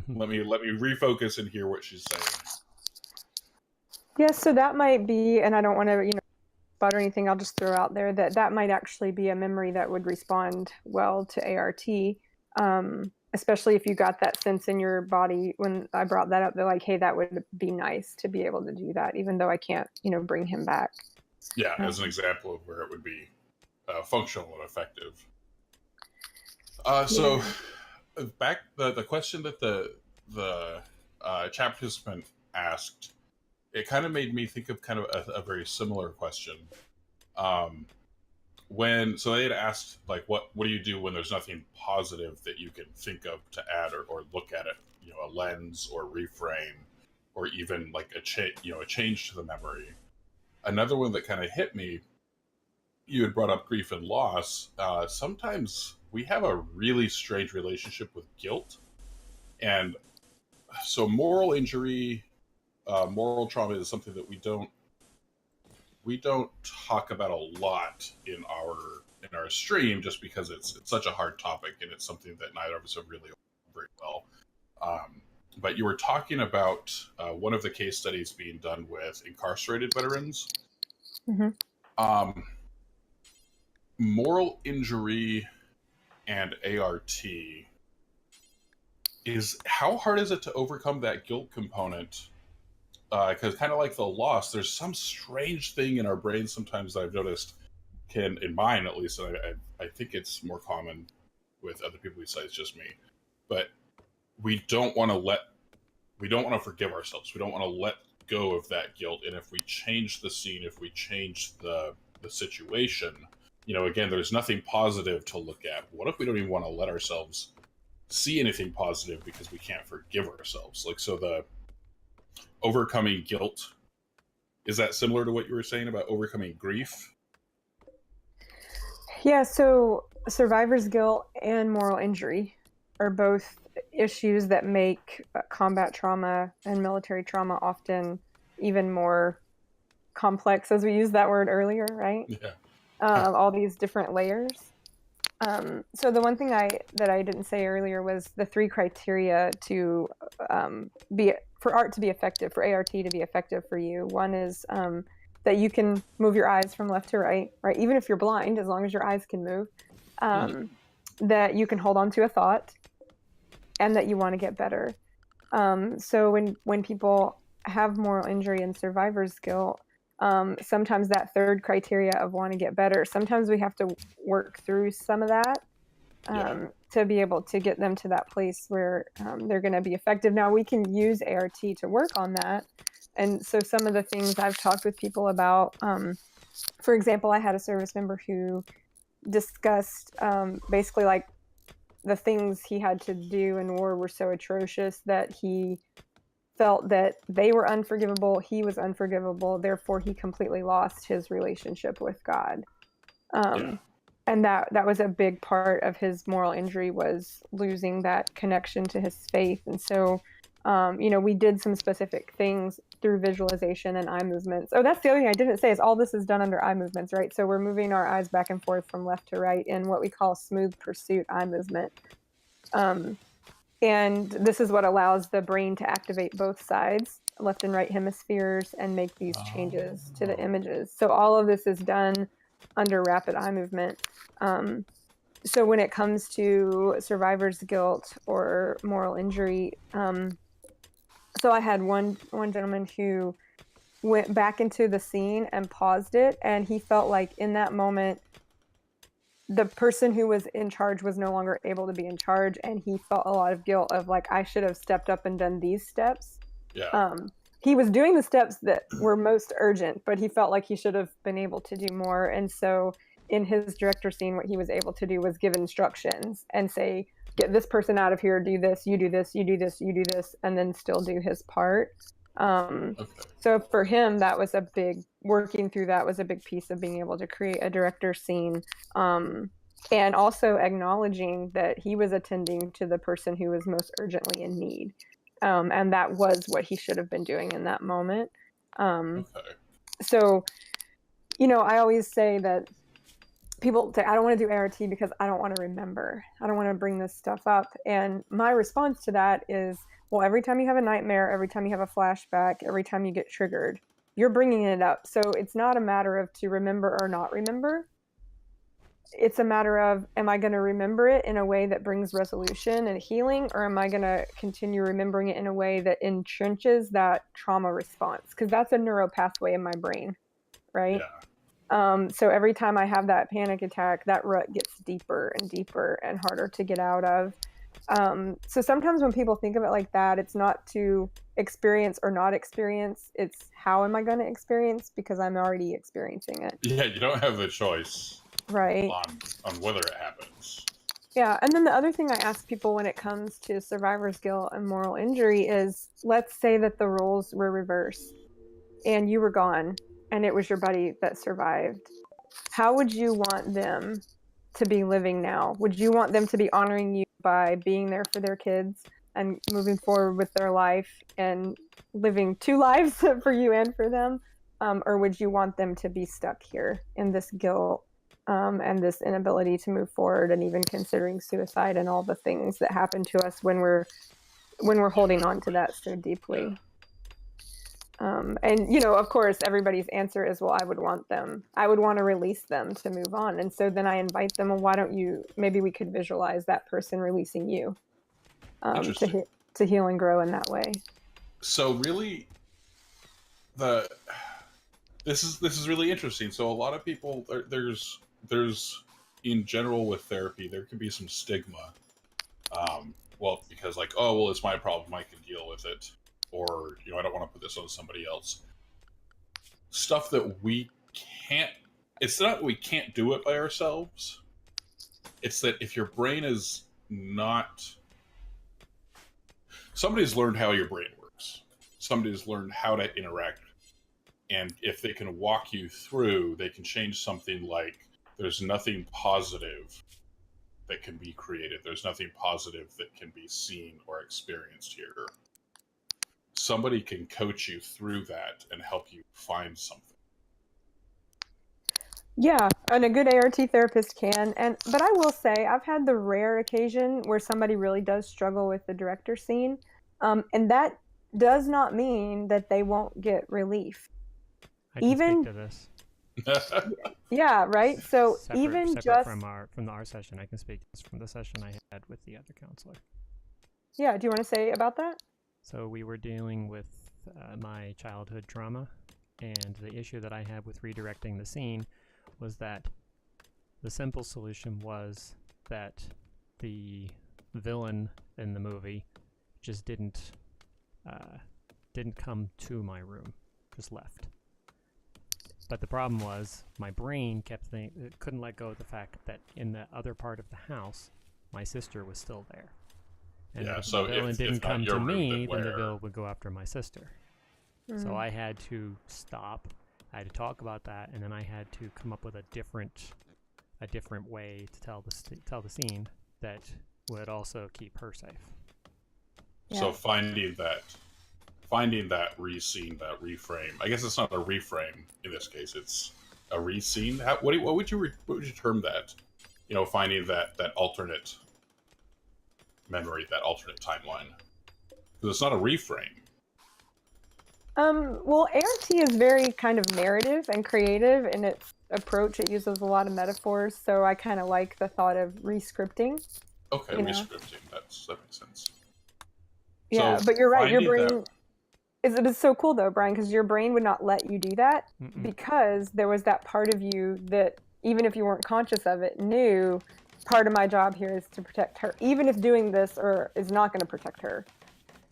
[SPEAKER 2] let me refocus and hear what she's saying.
[SPEAKER 3] Yeah, so that might be, and I don't want to, spot or anything, I'll just throw out there that might actually be a memory that would respond well to ART. Especially if you got that sense in your body when I brought that up, they're like, hey, that would be nice to be able to do that, even though I can't, bring him back.
[SPEAKER 2] Yeah, as an example of where it would be functional and effective. So back the question that the chat participant asked, it kind of made me think of kind of a very similar question. So they had asked, like, what do you do when there's nothing positive that you can think of to add or look at it, a lens or reframe, or even like a change to the memory. Another one that kind of hit me, you had brought up grief and loss. Sometimes we have a really strange relationship with guilt, and so moral injury, moral trauma is something that we don't talk about a lot in our stream, just because it's such a hard topic and it's something that neither of us have really very well. But you were talking about one of the case studies being done with incarcerated veterans.
[SPEAKER 3] Mm-hmm.
[SPEAKER 2] Moral injury and ART is, how hard is it to overcome that guilt component? Because kind of like the loss, there's some strange thing in our brains sometimes that I've noticed in mine at least, and I think it's more common with other people besides just me, but we don't want to forgive ourselves. We don't want to let go of that guilt. And if we change the scene, if we change the situation, again, there's nothing positive to look at. What if we don't even want to let ourselves see anything positive because we can't forgive ourselves? Like, so the overcoming guilt Is that similar to what you were saying about overcoming grief?
[SPEAKER 3] Yeah, so survivor's guilt and moral injury are both issues that make combat trauma and military trauma often even more complex, as we used that word earlier, right?
[SPEAKER 2] Yeah.
[SPEAKER 3] All these different layers. So the one thing that I didn't say earlier was the 3 criteria to be for art to be effective, for ART to be effective for you. One is that you can move your eyes from left to right, right? Even if you're blind, as long as your eyes can move. That you can hold on to a thought, and that you want to get better. So when people have moral injury and survivor's guilt, sometimes that 3rd criteria of want to get better, sometimes we have to work through some of that to be able to get them to that place where they're going to be effective. Now, we can use ART to work on that. And so some of the things I've talked with people about, for example, I had a service member who discussed basically like the things he had to do in war were so atrocious that he felt that they were unforgivable, he was unforgivable, therefore he completely lost his relationship with God. And that was a big part of his moral injury, was losing that connection to his faith. And so we did some specific things through visualization and eye movements. Oh, that's the other thing I didn't say, is all this is done under eye movements, right? So we're moving our eyes back and forth from left to right in what we call smooth pursuit eye movement. And this is what allows the brain to activate both sides, left and right hemispheres, and make these changes to the images. So all of this is done under rapid eye movement. So when it comes to survivor's guilt or moral injury, so I had one gentleman who went back into the scene and paused it, and he felt like in that moment the person who was in charge was no longer able to be in charge, and he felt a lot of guilt of like, I should have stepped up and done these steps. He was doing the steps that were most urgent, but he felt like he should have been able to do more. And so in his director scene, what he was able to do was give instructions and say, get this person out of here, do this, you do this, you do this, you do this, and then still do his part. So for him, that was working through that was a big piece of being able to create a director scene, and also acknowledging that he was attending to the person who was most urgently in need. And that was what he should have been doing in that moment. So, I always say that people say, I don't want to do ART because I don't want to remember. I don't want to bring this stuff up. And my response to that is, well, every time you have a nightmare, every time you have a flashback, every time you get triggered, you're bringing it up. So it's not a matter of to remember or not remember. It's a matter of, am I going to remember it in a way that brings resolution and healing, or am I going to continue remembering it in a way that entrenches that trauma response? Because that's a neural pathway in my brain, right? So every time I have that panic attack, that rut gets deeper and deeper and harder to get out of. So sometimes when people think of it like that, it's not to experience or not experience, it's how am I going to experience, because I'm already experiencing it.
[SPEAKER 2] Yeah, you don't have the choice.
[SPEAKER 3] Right.
[SPEAKER 2] On whether it happens.
[SPEAKER 3] Yeah, and then the other thing I ask people when it comes to survivor's guilt and moral injury is, let's say that the roles were reversed and you were gone and it was your buddy that survived. How would you want them to be living now? Would you want them to be honoring you by being there for their kids and moving forward with their life and living 2 lives for you and for them? Or would you want them to be stuck here in this guilt and this inability to move forward, and even considering suicide and all the things that happen to us when we're holding on to that so deeply? And of course, everybody's answer is, well, I would want to release them to move on. And so then I invite them, well, why don't you, maybe we could visualize that person releasing you to heal and grow in that way.
[SPEAKER 2] So really, this is really interesting. So a lot of people, there's in general with therapy, there can be some stigma. Well, because like, oh, well, it's my problem, I can deal with it. Or, I don't want to put this on somebody else. Stuff that we can't, it's not we can't do it by ourselves. It's that if your brain is not, somebody's learned how your brain works. Somebody's learned how to interact And if they can walk you through, they can change something like there's nothing positive that can be created. There's nothing positive that can be seen or experienced here. Somebody can coach you through that and help you find something.
[SPEAKER 3] Yeah, and a good ART therapist can. But I will say I've had the rare occasion where somebody really does struggle with the director scene, and that does not mean that they won't get relief.
[SPEAKER 1] I can speak to this.
[SPEAKER 3] Yeah, right. So
[SPEAKER 1] separate
[SPEAKER 3] just
[SPEAKER 1] from our session, I can speak to this from the session I had with the other counselor.
[SPEAKER 3] Yeah, do you want to say about that?
[SPEAKER 1] So we were dealing with my childhood trauma, and the issue that I had with redirecting the scene was that the simple solution was that the villain in the movie just didn't come to my room, just left. But the problem was my brain couldn't let go of the fact that in the other part of the house, my sister was still there. And
[SPEAKER 2] yeah,
[SPEAKER 1] if
[SPEAKER 2] so
[SPEAKER 1] the villain didn't come to me, then the villain would go after my sister.
[SPEAKER 3] Mm-hmm.
[SPEAKER 1] So I had to stop. I had to talk about that, and then I had to come up with a different way to tell the scene that would also keep her safe.
[SPEAKER 3] Yeah.
[SPEAKER 2] So finding that re-scene, that reframe. I guess it's not a reframe in this case. It's a re-scene. What would you term that? You know, finding that alternate memory, that alternate timeline. Because it's not a reframe.
[SPEAKER 3] Well, ART is very kind of narrative and creative in its approach. It uses a lot of metaphors, so I kind of like the thought of re-scripting.
[SPEAKER 2] Okay, re-scripting. That makes sense.
[SPEAKER 3] Yeah, so but you're right. Your brain it's so cool though, Brian, because your brain would not let you do that because there was that part of you that, even if you weren't conscious of it, knew part of my job here is to protect her. Even if doing this is not going to protect her,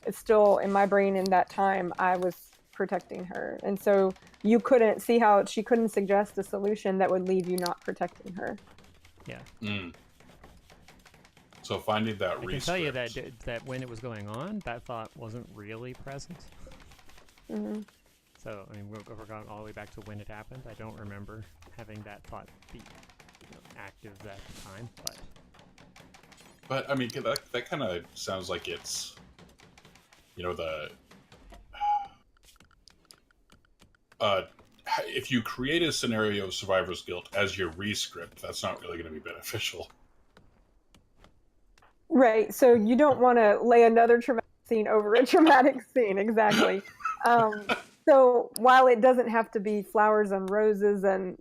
[SPEAKER 3] it's still in my brain. In that time, I was protecting her, and so you couldn't see how she couldn't suggest a solution that would leave you not protecting her.
[SPEAKER 1] Yeah.
[SPEAKER 2] So finding that
[SPEAKER 1] I can tell you that when it was going on, that thought wasn't really present.
[SPEAKER 3] Mm-hmm.
[SPEAKER 1] So I mean, we're going all the way back to when it happened. I don't remember having that thought be active at the time,
[SPEAKER 2] But I mean, that kind of sounds like it's, if you create a scenario of survivor's guilt as your re-script, that's not really going to be beneficial.
[SPEAKER 3] Right. So you don't want to lay another traumatic scene over a traumatic scene. Exactly. So while it doesn't have to be flowers and roses and,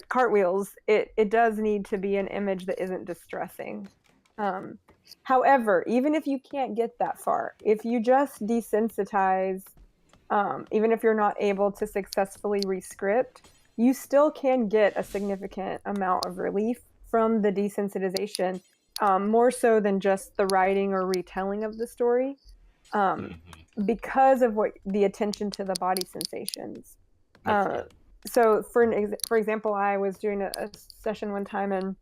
[SPEAKER 3] cartwheels, it does need to be an image that isn't distressing. However, even if you can't get that far, if you just desensitize, even if you're not able to successfully re-script, you still can get a significant amount of relief from the desensitization, more so than just the writing or retelling of the story, because of the attention to the body sensations. Okay. So for example, I was doing a session one time, and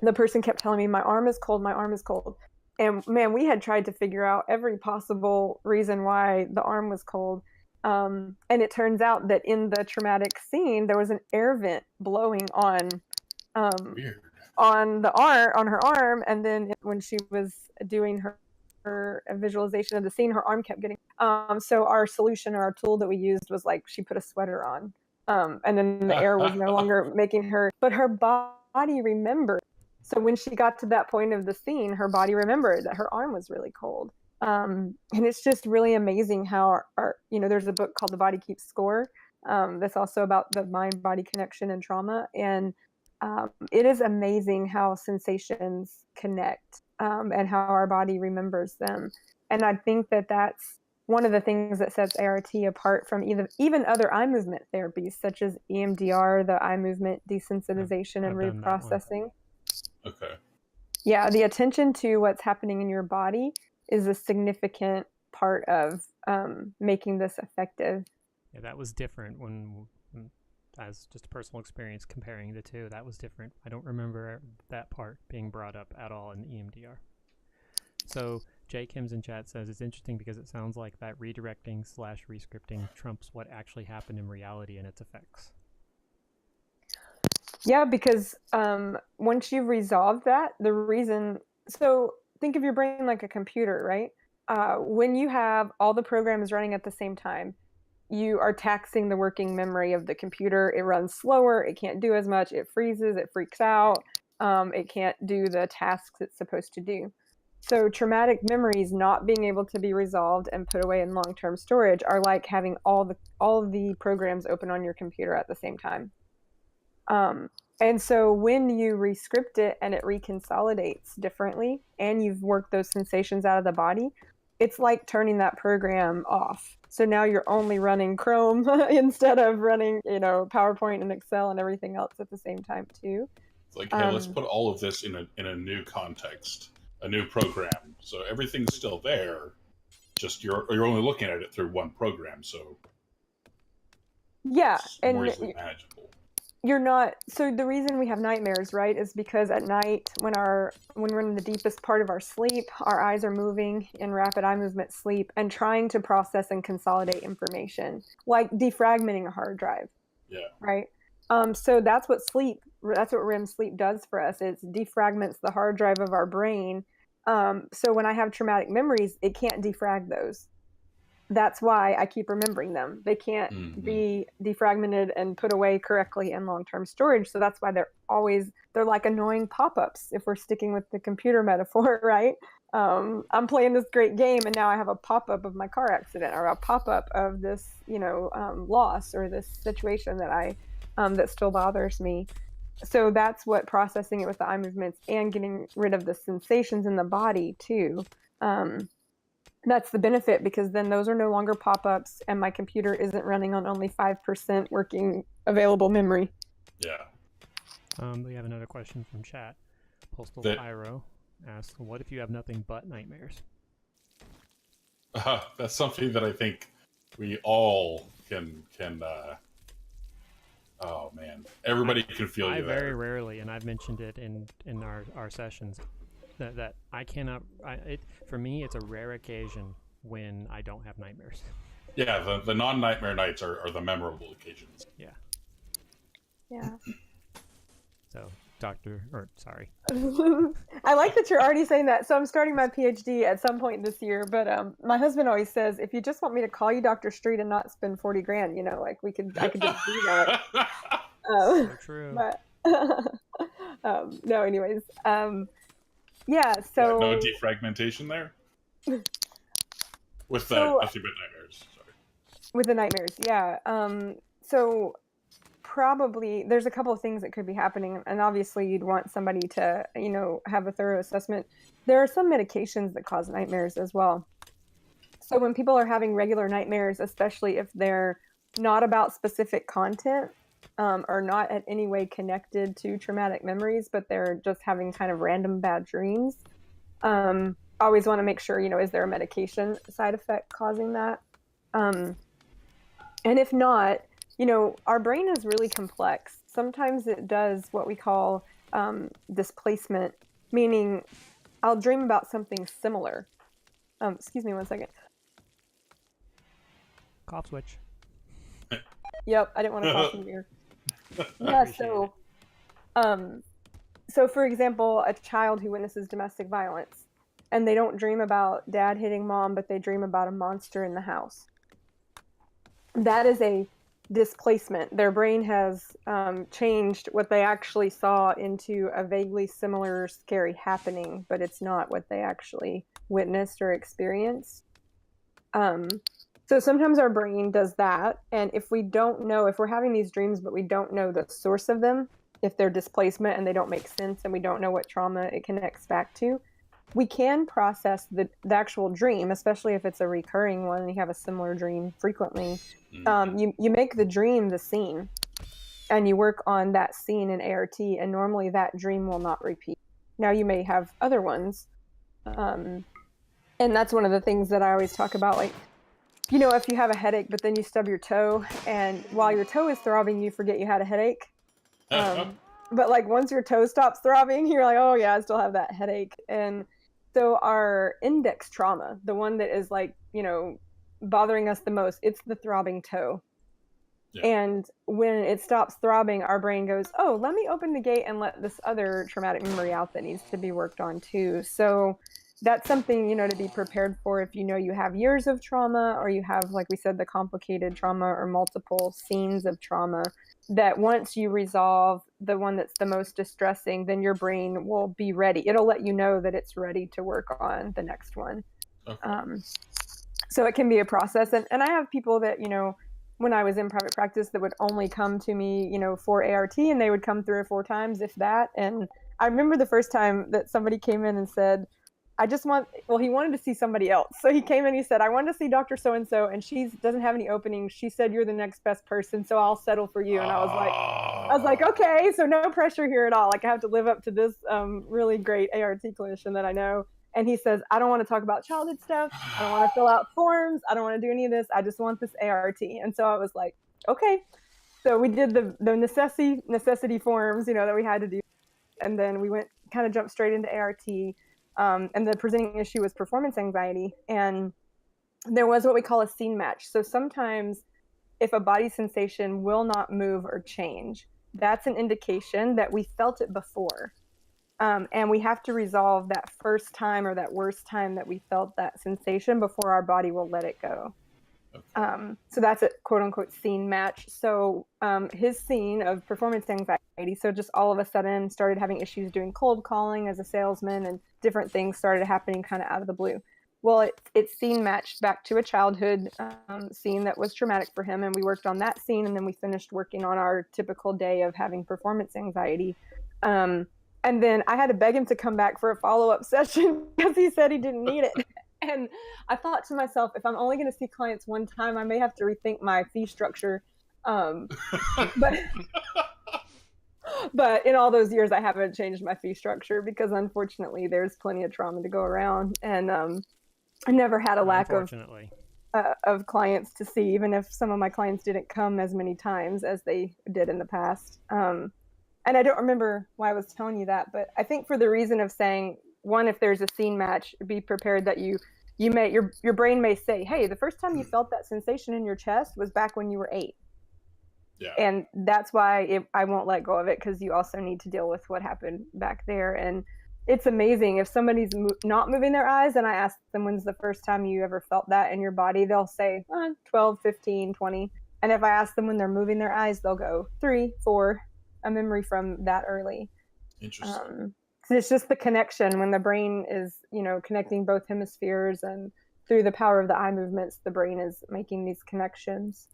[SPEAKER 3] the person kept telling me, my arm is cold, my arm is cold. And man, we had tried to figure out every possible reason why the arm was cold. And it turns out that in the traumatic scene, there was an air vent blowing on her arm, and then when she was doing her visualization of the scene, her arm kept getting so our solution, or our tool that we used, was like she put a sweater on, and then the air was no longer making her, but her body remembered. So when she got to that point of the scene, her body remembered that her arm was really cold. And it's just really amazing how there's a book called The Body Keeps Score, that's also about the mind-body connection and trauma, and it is amazing how sensations connect, and how our body remembers them. And I think that that's one of the things that sets ART apart from even other eye movement therapies, such as EMDR, the eye movement desensitization and reprocessing.
[SPEAKER 2] Okay.
[SPEAKER 3] Yeah, the attention to what's happening in your body is a significant part of making this effective.
[SPEAKER 1] Yeah, that was different when as just a personal experience comparing the two. That was different. I don't remember that part being brought up at all in EMDR. So Jay Kim's in chat says it's interesting because it sounds like that redirecting / rescripting trumps what actually happened in reality and its effects.
[SPEAKER 3] Yeah, because once you've resolved that, the reason... So think of your brain like a computer, right? When you have all the programs running at the same time, you are taxing the working memory of the computer. It runs slower. It can't do as much. It freezes. It freaks out. It can't do the tasks it's supposed to do. So traumatic memories not being able to be resolved and put away in long-term storage are like having all the programs open on your computer at the same time. And so when you rescript it and it reconsolidates differently and you've worked those sensations out of the body, it's like turning that program off. So now you're only running Chrome instead of running, PowerPoint and Excel and everything else at the same time too.
[SPEAKER 2] It's like, hey, let's put all of this in a new context, a new program. So everything's still there, just you're only looking at it through one program. So
[SPEAKER 3] yeah,
[SPEAKER 2] it's
[SPEAKER 3] and
[SPEAKER 2] more easily manageable.
[SPEAKER 3] You're not... So the reason we have nightmares, right, is because at night when we're in the deepest part of our sleep, our eyes are moving in rapid eye movement sleep and trying to process and consolidate information, like defragmenting a hard drive.
[SPEAKER 2] Yeah.
[SPEAKER 3] Right. So that's what REM sleep does for us. It defragments the hard drive of our brain. So when I have traumatic memories, it can't defrag those. That's why I keep remembering them. They can't be defragmented and put away correctly in long-term storage. So that's why they're like annoying pop-ups, if we're sticking with the computer metaphor, right? I'm playing this great game and now I have a pop-up of my car accident or a pop-up of this, loss or this situation that still bothers me. So that's what processing it with the eye movements and getting rid of the sensations in the body too. That's the benefit, because then those are no longer pop-ups and my computer isn't running on only 5% working available memory.
[SPEAKER 2] Yeah.
[SPEAKER 1] We have another question from chat. Postal Pyro asks, what if you have nothing but nightmares?
[SPEAKER 2] That's something that I think we all can oh man, everybody can feel you there.
[SPEAKER 1] I very rarely, and I've mentioned it in our sessions, that I cannot. For me, it's a rare occasion when I don't have nightmares.
[SPEAKER 2] Yeah, the non-nightmare nights are the memorable occasions.
[SPEAKER 1] Yeah.
[SPEAKER 3] Yeah.
[SPEAKER 1] So, sorry.
[SPEAKER 3] I like that you're already saying that. So I'm starting my PhD at some point this year, but my husband always says, if you just want me to call you Dr. Street and not spend 40 grand, like I could just do that.
[SPEAKER 1] So true.
[SPEAKER 3] But no, anyways. Yeah, so...
[SPEAKER 2] no defragmentation there? With the nothing but nightmares, sorry.
[SPEAKER 3] With the nightmares, yeah. So probably there's a couple of things that could be happening, and obviously you'd want somebody to, have a thorough assessment. There are some medications that cause nightmares as well. So when people are having regular nightmares, especially if they're not about specific content, or not in any way connected to traumatic memories, but they're just having kind of random bad dreams, always want to make sure, is there a medication side effect causing that? And if not, our brain is really complex. Sometimes it does what we call displacement, meaning I'll dream about something similar. Excuse me one second.
[SPEAKER 1] Cough switch.
[SPEAKER 3] Yep, I didn't want to cough in here. Yeah, so for example, a child who witnesses domestic violence, and they don't dream about dad hitting mom, but they dream about a monster in the house. That is a displacement. Their brain has changed what they actually saw into a vaguely similar scary happening, but it's not what they actually witnessed or experienced. So sometimes our brain does that, and if we're having these dreams but we don't know the source of them, if they're displacement and they don't make sense and we don't know what trauma it connects back to, we can process the actual dream, especially if it's a recurring one and you have a similar dream frequently. You make the dream the scene, and you work on that scene in ART, and normally that dream will not repeat. Now you may have other ones, and that's one of the things that I always talk about, like, if you have a headache, but then you stub your toe, and while your toe is throbbing, you forget you had a headache. But like once your toe stops throbbing, you're like, oh yeah, I still have that headache. And So our index trauma, the one that is like, bothering us the most, it's the throbbing toe.
[SPEAKER 2] Yeah.
[SPEAKER 3] And when it stops throbbing, our brain goes, oh, let me open the gate and let this other traumatic memory out that needs to be worked on too. So that's something, to be prepared for if you have years of trauma, or you have, like we said, the complicated trauma or multiple scenes of trauma, that once you resolve the one that's the most distressing, then your brain will be ready. It'll let you know that it's ready to work on the next one.
[SPEAKER 2] Okay.
[SPEAKER 3] So it can be a process. And I have people that, when I was in private practice, that would only come to me, for ART, and they would come 3 or 4 times, if that. And I remember the first time that somebody came in and said, he wanted to see somebody else. So he came in, he said, I want to see Dr. So-and-so, and she doesn't have any openings. She said, you're the next best person, so I'll settle for you. And I was like, okay, so no pressure here at all. Like, I have to live up to this really great ART clinician that I know. And he says, I don't want to talk about childhood stuff. I don't want to fill out forms. I don't want to do any of this. I just want this ART. And so I was like, okay. So we did the necessity forms, that we had to do. And then we jumped straight into ART. And the presenting issue was performance anxiety. And there was what we call a scene match. So sometimes if a body sensation will not move or change, that's an indication that we felt it before. And we have to resolve that first time or that worst time that we felt that sensation before our body will let it go. Okay. So that's a quote unquote scene match. So his scene of performance anxiety, so just all of a sudden started having issues doing cold calling as a salesman, and different things started happening kind of out of the blue. Well, it's scene matched back to a childhood scene that was traumatic for him, and we worked on that scene, and then we finished working on our typical day of having performance anxiety. And then I had to beg him to come back for a follow-up session because he said he didn't need it. And I thought to myself, if I'm only going to see clients one time, I may have to rethink my fee structure. But in all those years, I haven't changed my fee structure because, unfortunately, there's plenty of trauma to go around. And I never had a lack of clients to see, even if some of my clients didn't come as many times as they did in the past. And I don't remember why I was telling you that, but I think for the reason of saying, one, if there's a scene match, be prepared that your brain may say, hey, the first time you felt that sensation in your chest was back when you were 8.
[SPEAKER 2] Yeah.
[SPEAKER 3] And that's why I won't let go of it, because you also need to deal with what happened back there. And it's amazing if somebody's not moving their eyes, and I ask them, when's the first time you ever felt that in your body? They'll say 12, 15, 20. And if I ask them when they're moving their eyes, they'll go 3, 4, a memory from that early.
[SPEAKER 2] Interesting.
[SPEAKER 3] So it's just the connection when the brain is, connecting both hemispheres, and through the power of the eye movements, the brain is making these connections.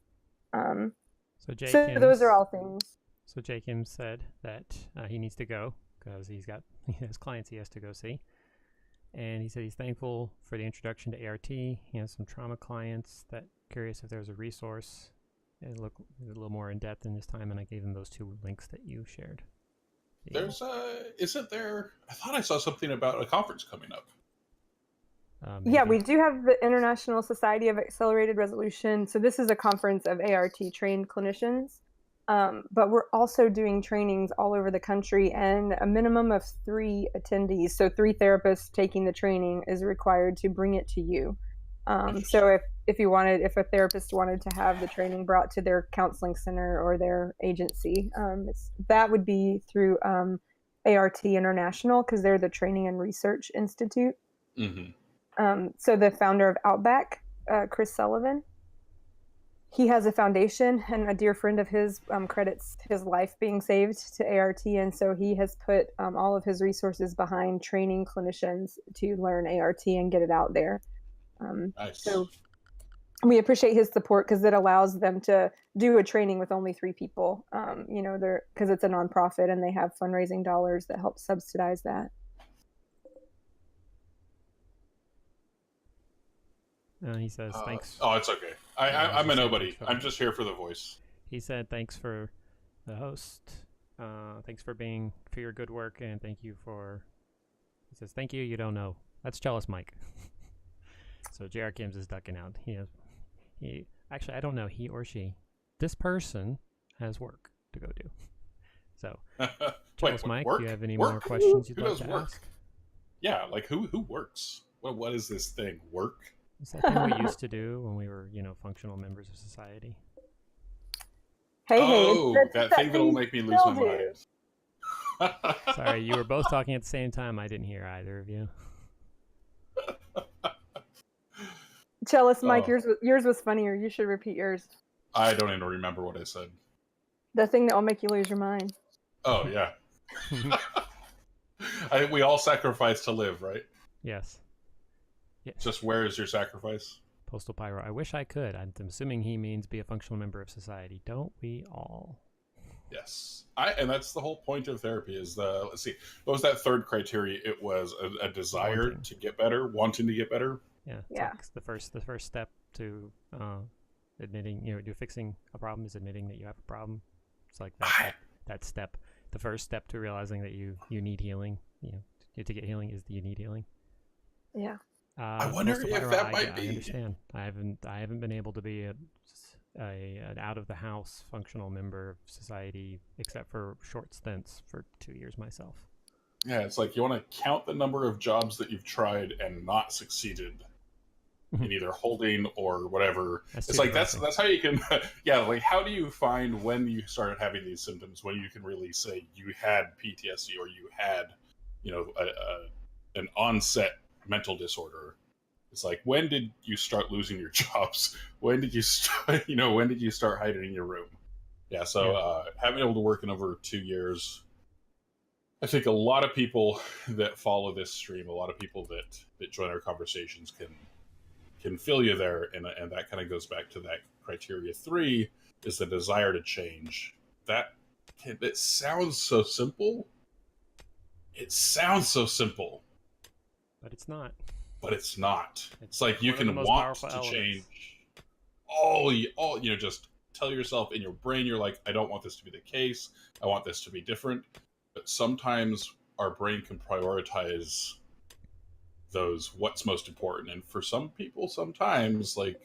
[SPEAKER 3] So those are all things.
[SPEAKER 1] So Jake Kim said that he needs to go because he has clients he has to go see. And he said he's thankful for the introduction to ART. He has some trauma clients that curious if there's a resource. It looked a little more in depth in this time, and I gave him those 2 links that you shared.
[SPEAKER 2] Isn't there? I thought I saw something about a conference coming up.
[SPEAKER 3] Yeah, we do have the International Society of Accelerated Resolution. So this is a conference of ART trained clinicians, but we're also doing trainings all over the country, and a minimum of 3 attendees. So 3 therapists taking the training is required to bring it to you. So if a therapist wanted to have the training brought to their counseling center or their agency, that would be through ART International, because they're the Training and Research Institute. Mm-hmm. So the founder of Outback, Chris Sullivan, he has a foundation, and a dear friend of his credits his life being saved to ART. And so he has put all of his resources behind training clinicians to learn ART and get it out there.
[SPEAKER 2] Nice.
[SPEAKER 3] So we appreciate his support, because it allows them to do a training with only 3 people, because it's a nonprofit and they have fundraising dollars that help subsidize that.
[SPEAKER 1] He says thanks.
[SPEAKER 2] Oh, it's okay. I'm a nobody. I'm just here for the voice.
[SPEAKER 1] He said thanks for the host. Thanks for your good work, and thank you for. He says thank you. You don't know. That's jealous, Mike. So J.R. Kims is ducking out. He actually, I don't know, he or she. This person has work to go do. So, jealous Mike,
[SPEAKER 2] work?
[SPEAKER 1] do you have any more questions you'd like to ask?
[SPEAKER 2] Yeah, like who works? What is this thing? Work?
[SPEAKER 1] It's that thing we used to do when we were, functional members of society.
[SPEAKER 3] Hey,
[SPEAKER 2] Oh,
[SPEAKER 3] it's
[SPEAKER 2] that
[SPEAKER 3] that
[SPEAKER 2] thing that'll
[SPEAKER 3] thing you
[SPEAKER 2] make me lose
[SPEAKER 3] still
[SPEAKER 2] my
[SPEAKER 3] do.
[SPEAKER 2] mind.
[SPEAKER 1] Sorry, you were both talking at the same time. I didn't hear either of you.
[SPEAKER 3] Tell us, Mike,
[SPEAKER 2] Oh,
[SPEAKER 3] yours was funnier. You should repeat yours.
[SPEAKER 2] I don't even remember what I said.
[SPEAKER 3] The thing that will make you lose your mind.
[SPEAKER 2] Oh yeah. We all sacrifice to live, right?
[SPEAKER 1] Yes. Yeah.
[SPEAKER 2] Just where is your sacrifice?
[SPEAKER 1] Postal Pyro. I wish I could. I'm assuming he means be a functional member of society. Don't we all?
[SPEAKER 2] Yes. And that's the whole point of therapy is let's see, what was that third criteria? It was a desire
[SPEAKER 1] Wanting.
[SPEAKER 2] to get better, wanting to get better.
[SPEAKER 1] Yeah.
[SPEAKER 3] Yeah.
[SPEAKER 1] Like the first step to admitting, to fixing a problem is admitting that you have a problem. It's like that step. The first step to realizing that you need healing, to get healing is that you need healing.
[SPEAKER 3] Yeah.
[SPEAKER 2] I wonder
[SPEAKER 1] Postal
[SPEAKER 2] if
[SPEAKER 1] Pyro,
[SPEAKER 2] that might be.
[SPEAKER 1] I understand. I haven't been able to be an out of the house functional member of society except for short stints for 2 years myself.
[SPEAKER 2] Yeah, it's like you want to count the number of jobs that you've tried and not succeeded in either holding or whatever. It's like that's how you can like how do you find when you started having these symptoms, when you can really say you had PTSD or you had an onset mental disorder? It's like, when did you start losing your jobs? When did you start when did you start hiding in your room? Yeah, so having been able to work in over 2 years, I think a lot of people that follow this stream, a lot of people that join our conversations can feel you there, and that kind of goes back to that criteria 3 is the desire to change. It sounds so simple. It sounds so simple,
[SPEAKER 1] but it's not.
[SPEAKER 2] But it's not. It's like you can want to change. Just tell yourself in your brain, you're like, I don't want this to be the case. I want this to be different. But sometimes our brain can prioritize what's most important. And for some people, sometimes like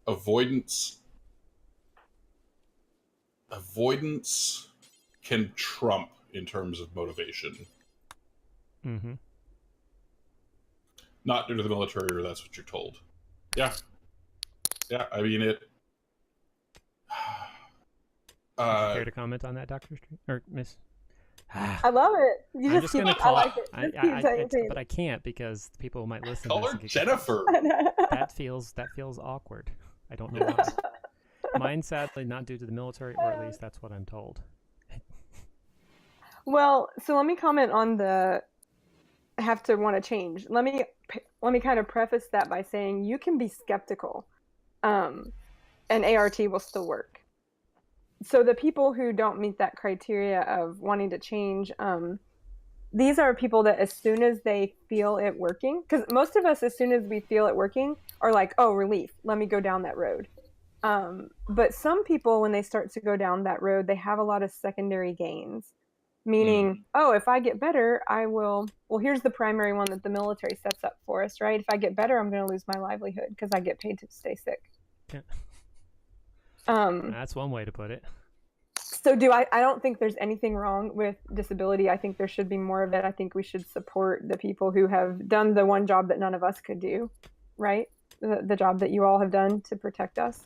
[SPEAKER 2] avoidance can trump in terms of motivation.
[SPEAKER 1] Mm-hmm.
[SPEAKER 2] Not due to the military, or that's what you're told. Yeah. I mean it.
[SPEAKER 1] Care to comment on that, Dr. Street or Miss?
[SPEAKER 3] I love it.
[SPEAKER 1] I'm just gonna call.
[SPEAKER 3] I like it.
[SPEAKER 1] But I can't because people might listen.
[SPEAKER 2] Call her Jennifer.
[SPEAKER 1] That feels awkward. I don't know why. Mine, sadly, not due to the military, or at least that's what I'm told.
[SPEAKER 3] Well, so let me comment on the have to want to change. Let me kind of preface that by saying you can be skeptical, and ART will still work. So the people who don't meet that criteria of wanting to change, these are people that as soon as they feel it working, because most of us, as soon as we feel it working, are like, oh, relief, let me go down that road. But some people, when they start to go down that road, they have a lot of secondary gains. Meaning, oh, if I get better, I will. Well, here's the primary one that the military sets up for us, right? If I get better, I'm going to lose my livelihood because I get paid to stay sick.
[SPEAKER 1] Yeah. That's one way to put it.
[SPEAKER 3] So I don't think there's anything wrong with disability. I think there should be more of it. I think we should support the people who have done the one job that none of us could do, right? The job that you all have done to protect us.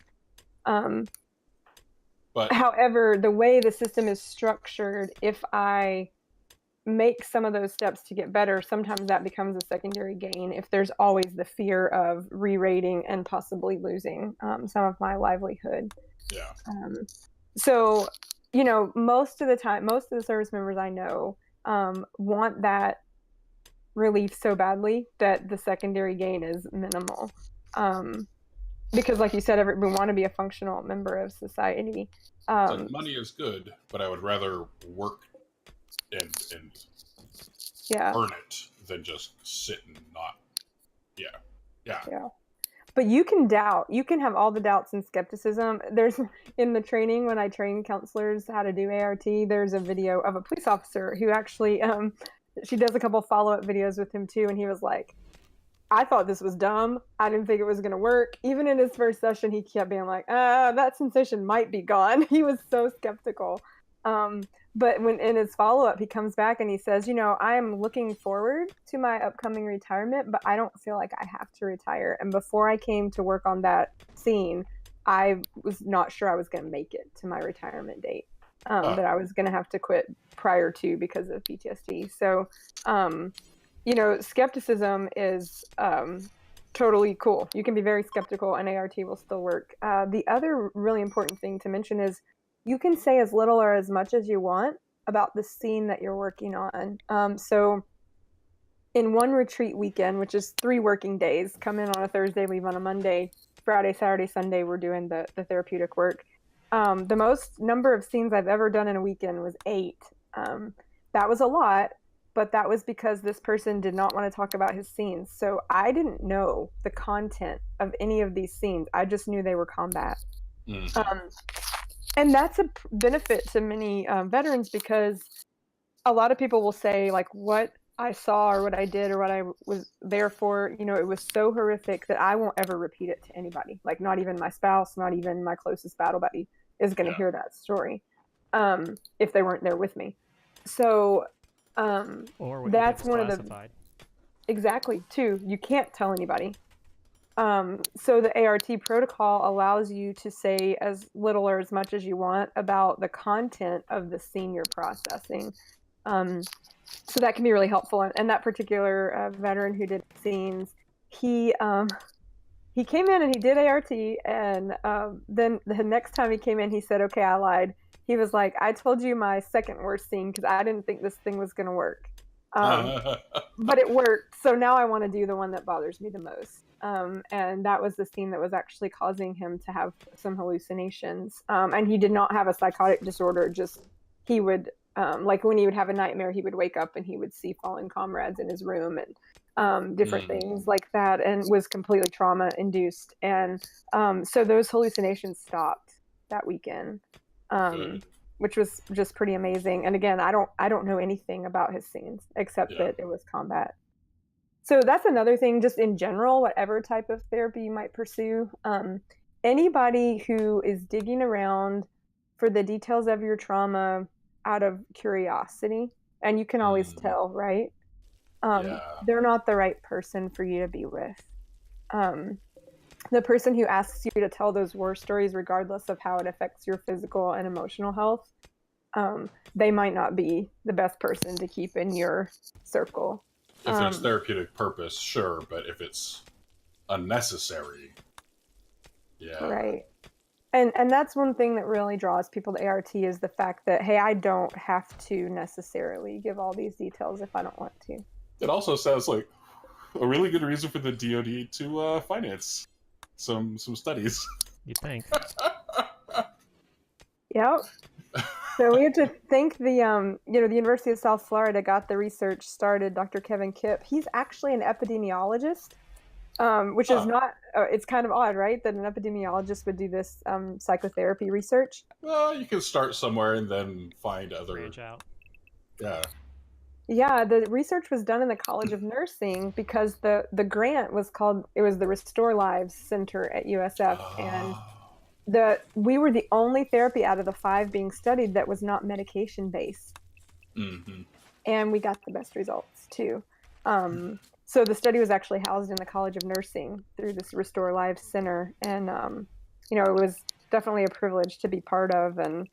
[SPEAKER 3] But however, the way the system is structured, if I make some of those steps to get better, sometimes that becomes a secondary gain if there's always the fear of re-rating and possibly losing some of my livelihood.
[SPEAKER 2] Yeah.
[SPEAKER 3] So, most of the time, most of the service members I know want that relief so badly that the secondary gain is minimal. Because like you said, we want to be a functional member of society.
[SPEAKER 2] Like money is good, but I would rather work and earn it than just sit and not. Yeah.
[SPEAKER 3] But you can doubt. You can have all the doubts and skepticism. There's in the training when I train counselors how to do ART, there's a video of a police officer who actually she does a couple follow-up videos with him too, and he was like, I thought this was dumb. I didn't think it was going to work. Even in his first session, he kept being like, that sensation might be gone. He was so skeptical. But when in his follow-up, he comes back and he says, you know, I'm looking forward to my upcoming retirement, but I don't feel like I have to retire. And before I came to work on that scene, I was not sure I was going to make it to my retirement date. That I was going to have to quit prior to because of PTSD. So, you know, skepticism is totally cool. You can be very skeptical and ART will still work. The other really important thing to mention is you can say as little or as much as you want about the scene that you're working on. So in one retreat weekend, which is 3 working days, come in on a Thursday, leave on a Monday, Friday, Saturday, Sunday, we're doing the therapeutic work. The most number of scenes I've ever done in a weekend was 8. That was a lot, but that was because this person did not want to talk about his scenes. So I didn't know the content of any of these scenes. I just knew they were combat. And that's a benefit to many veterans, because a lot of people will say, like, what I saw or what I did or what I was there for, you know, it was so horrific that I won't ever repeat it to anybody. Like, not even my spouse, not even my closest battle buddy is going to hear that story if they weren't there with me. So
[SPEAKER 1] or what
[SPEAKER 3] that's one
[SPEAKER 1] classified.
[SPEAKER 3] of the exactly too. You can't tell anybody. So the ART protocol allows you to say as little or as much as you want about the content of the scene you're processing. So that can be really helpful. And that particular veteran who did scenes, he came in and he did ART, and then the next time he came in, he said, okay, I lied. He was like, I told you my second worst scene because I didn't think this thing was going to work. But it worked. So now I want to do the one that bothers me the most. And that was the scene that was actually causing him to have some hallucinations. And he did not have a psychotic disorder. Just he would, like when he would have a nightmare, he would wake up and he would see fallen comrades in his room and different things like that, and was completely trauma induced. And so those hallucinations stopped that weekend. Which was just pretty amazing. And again, I don't know anything about his scenes except that it was combat. So that's another thing, just in general, whatever type of therapy you might pursue. Anybody who is digging around for the details of your trauma out of curiosity, and you can always tell, right? They're not the right person for you to be with. The person who asks you to tell those war stories, regardless of how it affects your physical and emotional health, they might not be the best person to keep in your circle.
[SPEAKER 2] If there's therapeutic purpose, sure, but if it's unnecessary,
[SPEAKER 3] right. And that's one thing that really draws people to ART is the fact that, hey, I don't have to necessarily give all these details if I don't want to.
[SPEAKER 2] It also sounds like a really good reason for the DoD to finance some studies.
[SPEAKER 1] You'd think.
[SPEAKER 3] Yep. So we have to thank the the University of South Florida got the research started. Dr. Kevin Kipp. He's actually an epidemiologist, which is not. It's kind of odd, right? That an epidemiologist would do this psychotherapy research.
[SPEAKER 2] Well, you can start somewhere and then find other.
[SPEAKER 1] Branch out.
[SPEAKER 2] Yeah.
[SPEAKER 3] Yeah, the research was done in the College of Nursing because the grant was called, it was the Restore Lives Center at USF, and we were the only therapy out of the 5 being studied that was not medication based, and we got the best results too. So the study was actually housed in the College of Nursing through this Restore Lives Center, and it was definitely a privilege to be part of and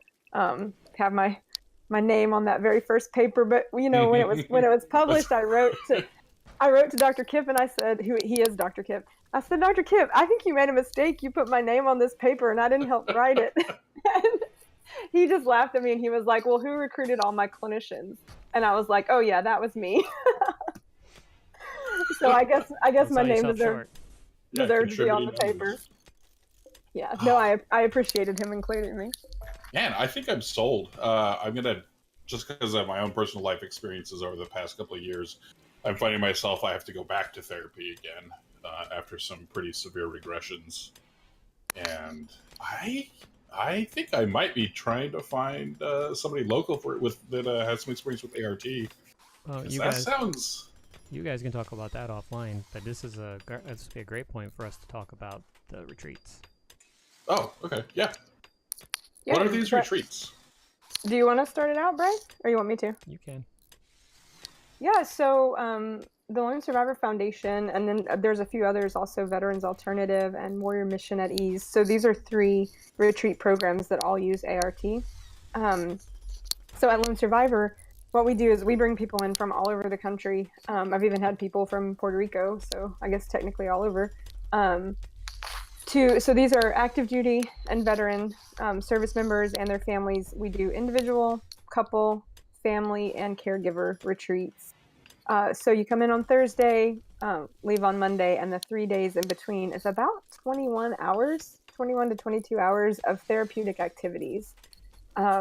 [SPEAKER 3] have my name on that very first paper. But when it was published, I wrote to Dr. Kipp, and I said, he is Dr. Kipp. I said, Dr. Kipp, I think you made a mistake. You put my name on this paper and I didn't help write it. And he just laughed at me and he was like, well, who recruited all my clinicians? And I was like, oh yeah, that was me. So I guess my name deserved to be on the paper. Yeah, no, I appreciated him including me.
[SPEAKER 2] Man, I think I'm sold. I'm gonna, just because of my own personal life experiences over the past couple of years, I'm finding myself I have to go back to therapy again after some pretty severe regressions, and I think I might be trying to find somebody local that has some experience with ART.
[SPEAKER 1] Well, you guys can talk about that offline, but this would be a great point for us to talk about the retreats.
[SPEAKER 2] Oh, okay, yeah. What are these retreats?
[SPEAKER 3] Do you want to start it out, Bryce, or you want me to?
[SPEAKER 1] You can.
[SPEAKER 3] Yeah, so the Lone Survivor Foundation, and then there's a few others also, Veterans Alternative and Warrior Mission at Ease. So these are 3 retreat programs that all use ART. So at Lone Survivor, what we do is we bring people in from all over the country. I've even had people from Puerto Rico, so I guess technically all over. So these are active duty and veteran service members and their families. We do individual, couple, family, and caregiver retreats. So you come in on Thursday, leave on Monday, and the 3 days in between is about 21 to 22 hours of therapeutic activities.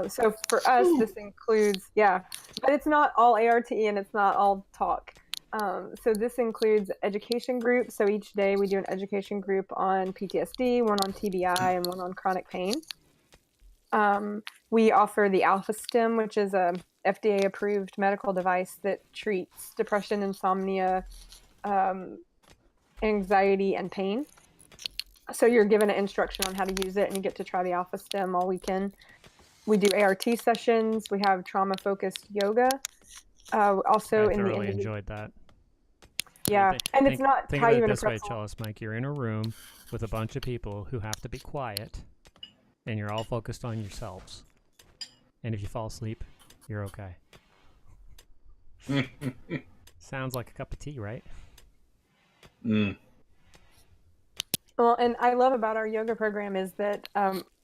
[SPEAKER 3] So for us, this includes, but it's not all ART and it's not all talk. So this includes education groups. So each day we do an education group on PTSD, one on TBI, and one on chronic pain. We offer the Alpha Stim, which is a FDA-approved medical device that treats depression, insomnia, anxiety, and pain. So you're given an instruction on how to use it, and you get to try the Alpha Stim all weekend. We do ART sessions. We have trauma-focused yoga. Also,
[SPEAKER 1] I
[SPEAKER 3] in
[SPEAKER 1] thoroughly enjoyed that.
[SPEAKER 3] Yeah, and it's not
[SPEAKER 1] think
[SPEAKER 3] how
[SPEAKER 1] about
[SPEAKER 3] you
[SPEAKER 1] it
[SPEAKER 3] in a
[SPEAKER 1] this way,
[SPEAKER 3] pretzel.
[SPEAKER 1] Chalice Mike. You're in a room with a bunch of people who have to be quiet, and you're all focused on yourselves. And if you fall asleep, you're okay. Sounds like a cup of tea, right?
[SPEAKER 3] Well, and I love about our yoga program is that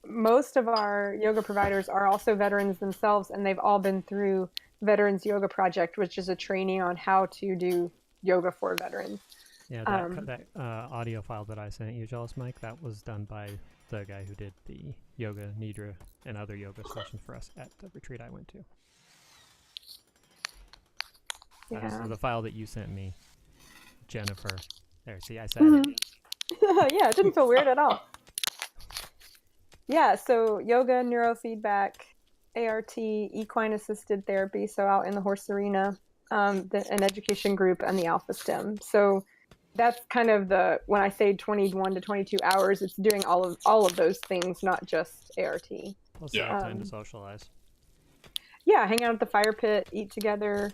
[SPEAKER 3] most of our yoga providers are also veterans themselves, and they've all been through Veterans Yoga Project, which is a training on how to do yoga for veterans.
[SPEAKER 1] Yeah, that audio file that I sent you, Chalice Mike, that was done by the guy who did the yoga, nidra, and other yoga sessions for us at the retreat I went to.
[SPEAKER 3] Yeah.
[SPEAKER 1] So the file that you sent me, Jennifer. There, see, I said it.
[SPEAKER 3] Yeah, it didn't feel weird at all. Yeah, so yoga, neurofeedback, ART, equine assisted therapy, so out in the horse arena, an education group, and the Alpha Stim. So that's kind of when I say 21 to 22 hours, it's doing all of those things, not just ART.
[SPEAKER 1] Plus time to socialize.
[SPEAKER 3] Yeah, hang out at the fire pit, eat together,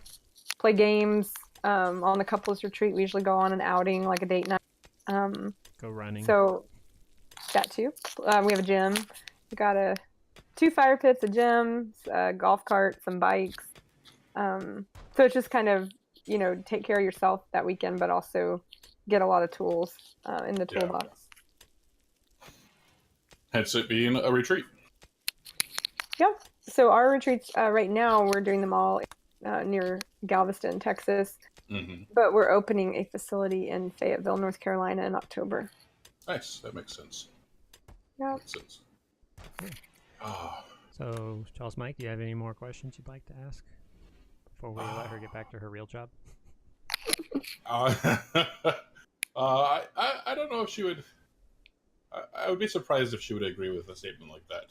[SPEAKER 3] play games. On the couples retreat, we usually go on an outing, like a date night.
[SPEAKER 1] Go running.
[SPEAKER 3] So that too. We have a gym. We got 2 fire pits, a gym, a golf cart, some bikes. So it's just kind of, take care of yourself that weekend, but also get a lot of tools in the toolbox.
[SPEAKER 2] Hence it being a retreat.
[SPEAKER 3] Yep. So our retreats right now, we're doing them all near Galveston, Texas.
[SPEAKER 2] Mm-hmm.
[SPEAKER 3] But we're opening a facility in Fayetteville, North Carolina in October.
[SPEAKER 2] Nice. That makes sense.
[SPEAKER 3] Yeah.
[SPEAKER 2] Makes sense.
[SPEAKER 1] So, Charles Mike, do you have any more questions you'd like to ask before we let her get back to her real job?
[SPEAKER 2] I don't know if she would. I would be surprised if she would agree with a statement like that.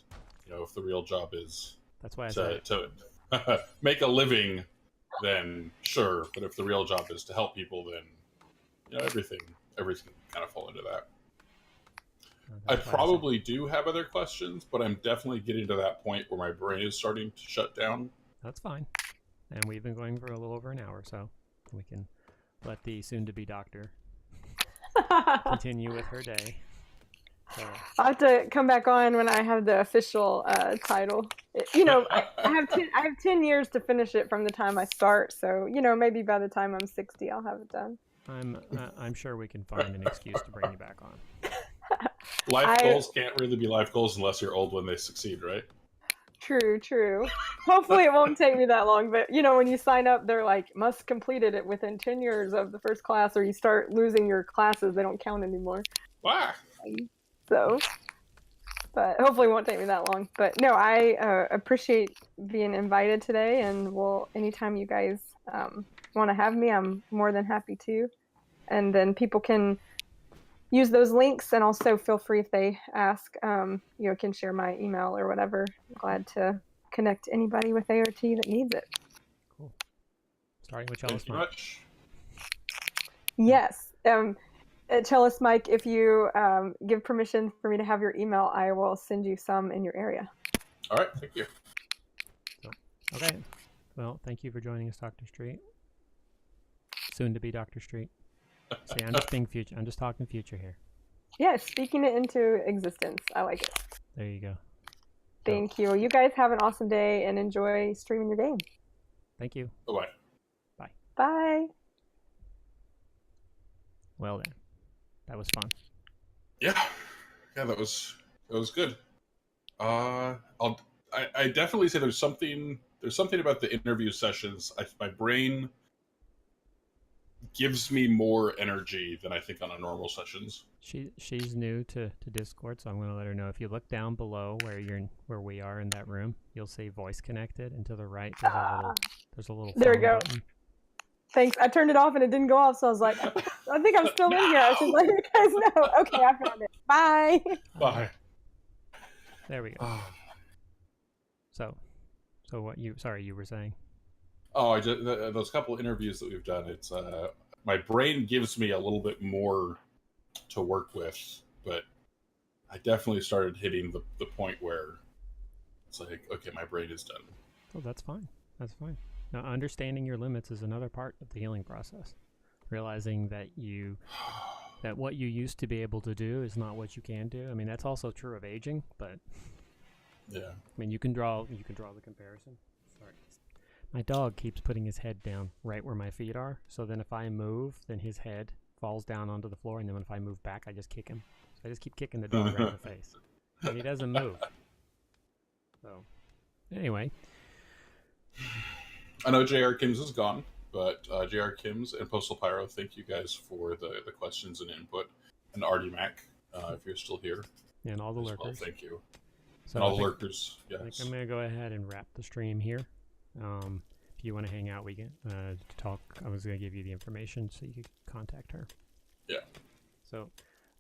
[SPEAKER 2] If the real job is
[SPEAKER 1] that's why I said
[SPEAKER 2] to make a living, then sure. But if the real job is to help people, then everything kind of fall into that. I probably do have other questions, but I'm definitely getting to that point where my brain is starting to shut down.
[SPEAKER 1] That's fine. And we've been going for a little over an hour, so we can let the soon-to-be doctor continue with her day. So.
[SPEAKER 3] I'll have to come back on when I have the official title. I have 10 years to finish it from the time I start, so maybe by the time I'm 60, I'll have it done.
[SPEAKER 1] I'm sure we can find an excuse to bring you back on.
[SPEAKER 2] Life goals can't really be life goals unless you're old when they succeed, right?
[SPEAKER 3] True. Hopefully it won't take me that long, but when you sign up, they're like, must completed it within 10 years of the first class, or you start losing your classes, they don't count anymore.
[SPEAKER 2] Wow.
[SPEAKER 3] So, but hopefully it won't take me that long. But no, I appreciate being invited today, and anytime you guys want to have me, I'm more than happy to. And then people can use those links, and also feel free if they ask, can share my email or whatever. I'm glad to connect anybody with ART that needs it.
[SPEAKER 1] Cool. Starting with Chalice Mike.
[SPEAKER 3] Yes. Chalice Mike, if you give permission for me to have your email, I will send you some in your area.
[SPEAKER 2] All right. Thank you.
[SPEAKER 1] Okay. Well, thank you for joining us, Dr. Street. Soon to be Dr. Street. See, I'm just being future. I'm just talking future here.
[SPEAKER 3] Yeah, speaking it into existence. I like it.
[SPEAKER 1] There you go.
[SPEAKER 3] Thank you. You guys have an awesome day and enjoy streaming your game.
[SPEAKER 1] Thank you.
[SPEAKER 2] Bye-bye.
[SPEAKER 1] Bye.
[SPEAKER 3] Bye.
[SPEAKER 1] Well then, that was fun.
[SPEAKER 2] Yeah, that was good. I definitely say there's something about the interview sessions. My brain gives me more energy than I think on a normal sessions.
[SPEAKER 1] She's new to Discord, so I'm going to let her know. If you look down below where we are in that room, you'll see voice connected, and to the right there's a little
[SPEAKER 3] there we
[SPEAKER 1] phone
[SPEAKER 3] go.
[SPEAKER 1] button.
[SPEAKER 3] Thanks. I turned it off and it didn't go off, so I was like, I think I'm still in here. I should let you guys know. Okay, I found it. Bye.
[SPEAKER 2] Bye.
[SPEAKER 1] There we go. So what you were saying?
[SPEAKER 2] Oh, those couple interviews that we've done, it's my brain gives me a little bit more to work with, but I definitely started hitting the point where it's like, okay, my brain is done.
[SPEAKER 1] Oh, that's fine. That's fine. Now, understanding your limits is another part of the healing process. Realizing that what you used to be able to do is not what you can do. I mean, that's also true of aging, but
[SPEAKER 2] yeah.
[SPEAKER 1] I mean, you can draw the comparison. Sorry. My dog keeps putting his head down right where my feet are, so then if I move, then his head falls down onto the floor, and then if I move back, I just kick him. So I just keep kicking the dog right in the face. And he doesn't move. So, anyway.
[SPEAKER 2] I know J.R. Kim's is gone, but J.R. Kim's and Postal Pyro, thank you guys for the questions and input. And Artie Mac, if you're still here.
[SPEAKER 1] And all the lurkers.
[SPEAKER 2] Well, thank you.
[SPEAKER 1] So
[SPEAKER 2] and all the lurkers, yes.
[SPEAKER 1] I think I'm going to go ahead and wrap the stream here. If you want to hang out, we can talk. I was going to give you the information so you could contact her.
[SPEAKER 2] Yeah.
[SPEAKER 1] So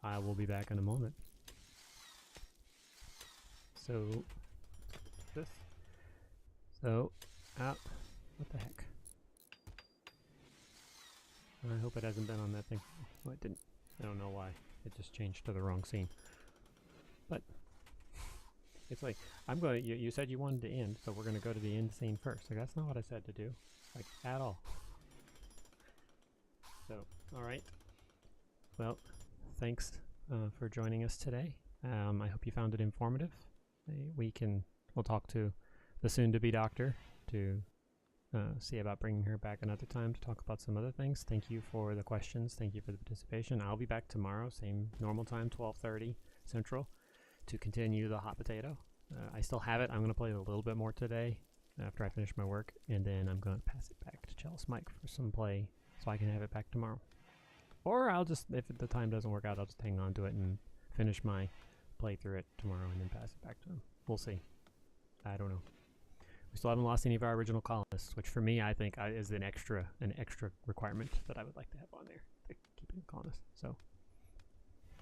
[SPEAKER 1] I will be back in a moment. So this. So what the heck? I hope it hasn't been on that thing. Well, it didn't. I don't know why. It just changed to the wrong scene. But it's like, I'm going to, you said you wanted to end, so we're going to go to the end scene first. Like, that's not what I said to do. Like, at all. So, alright. Well, thanks for joining us today. I hope you found it informative. We'll talk to the soon-to-be doctor to see about bringing her back another time to talk about some other things. Thank you for the questions. Thank you for the participation. I'll be back tomorrow, same normal time, 12:30 Central, to continue the hot potato. I still have it. I'm going to play a little bit more today after I finish my work, and then I'm going to pass it back to Chalice Mike for some play so I can have it back tomorrow. Or I'll just, if the time doesn't work out, I'll just hang on to it and finish my play through it tomorrow and then pass it back to him. We'll see. I don't know. We still haven't lost any of our original colonists, which for me I think is an extra requirement that I would like to have on there, keeping the colonists. So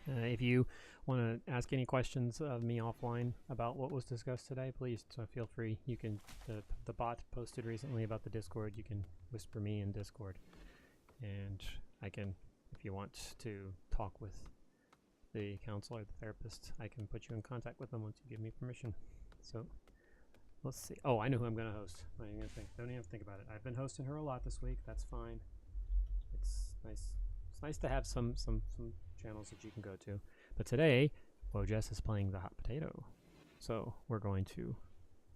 [SPEAKER 1] if you want to ask any questions of me offline about what was discussed today, please feel free. You can the bot posted recently about the Discord. You can whisper me in Discord, and I can, if you want to talk with the counselor, the therapist, I can put you in contact with them once you give me permission. So let's see. Oh, I know who I'm going to host. I ain't gonna think. Don't even have to think about it. I've been hosting her a lot this week. That's fine. It's nice. It's nice to have some channels that you can go to. But today, Jess is playing the hot potato, so we're going to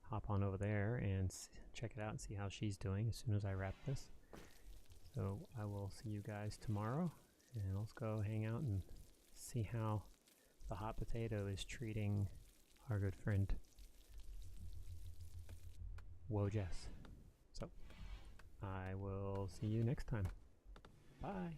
[SPEAKER 1] hop on over there and check it out and see how she's doing as soon as I wrap this. So I will see you guys tomorrow, and let's go hang out and see how the hot potato is treating our good friend Jess. So I will see you next time. Bye.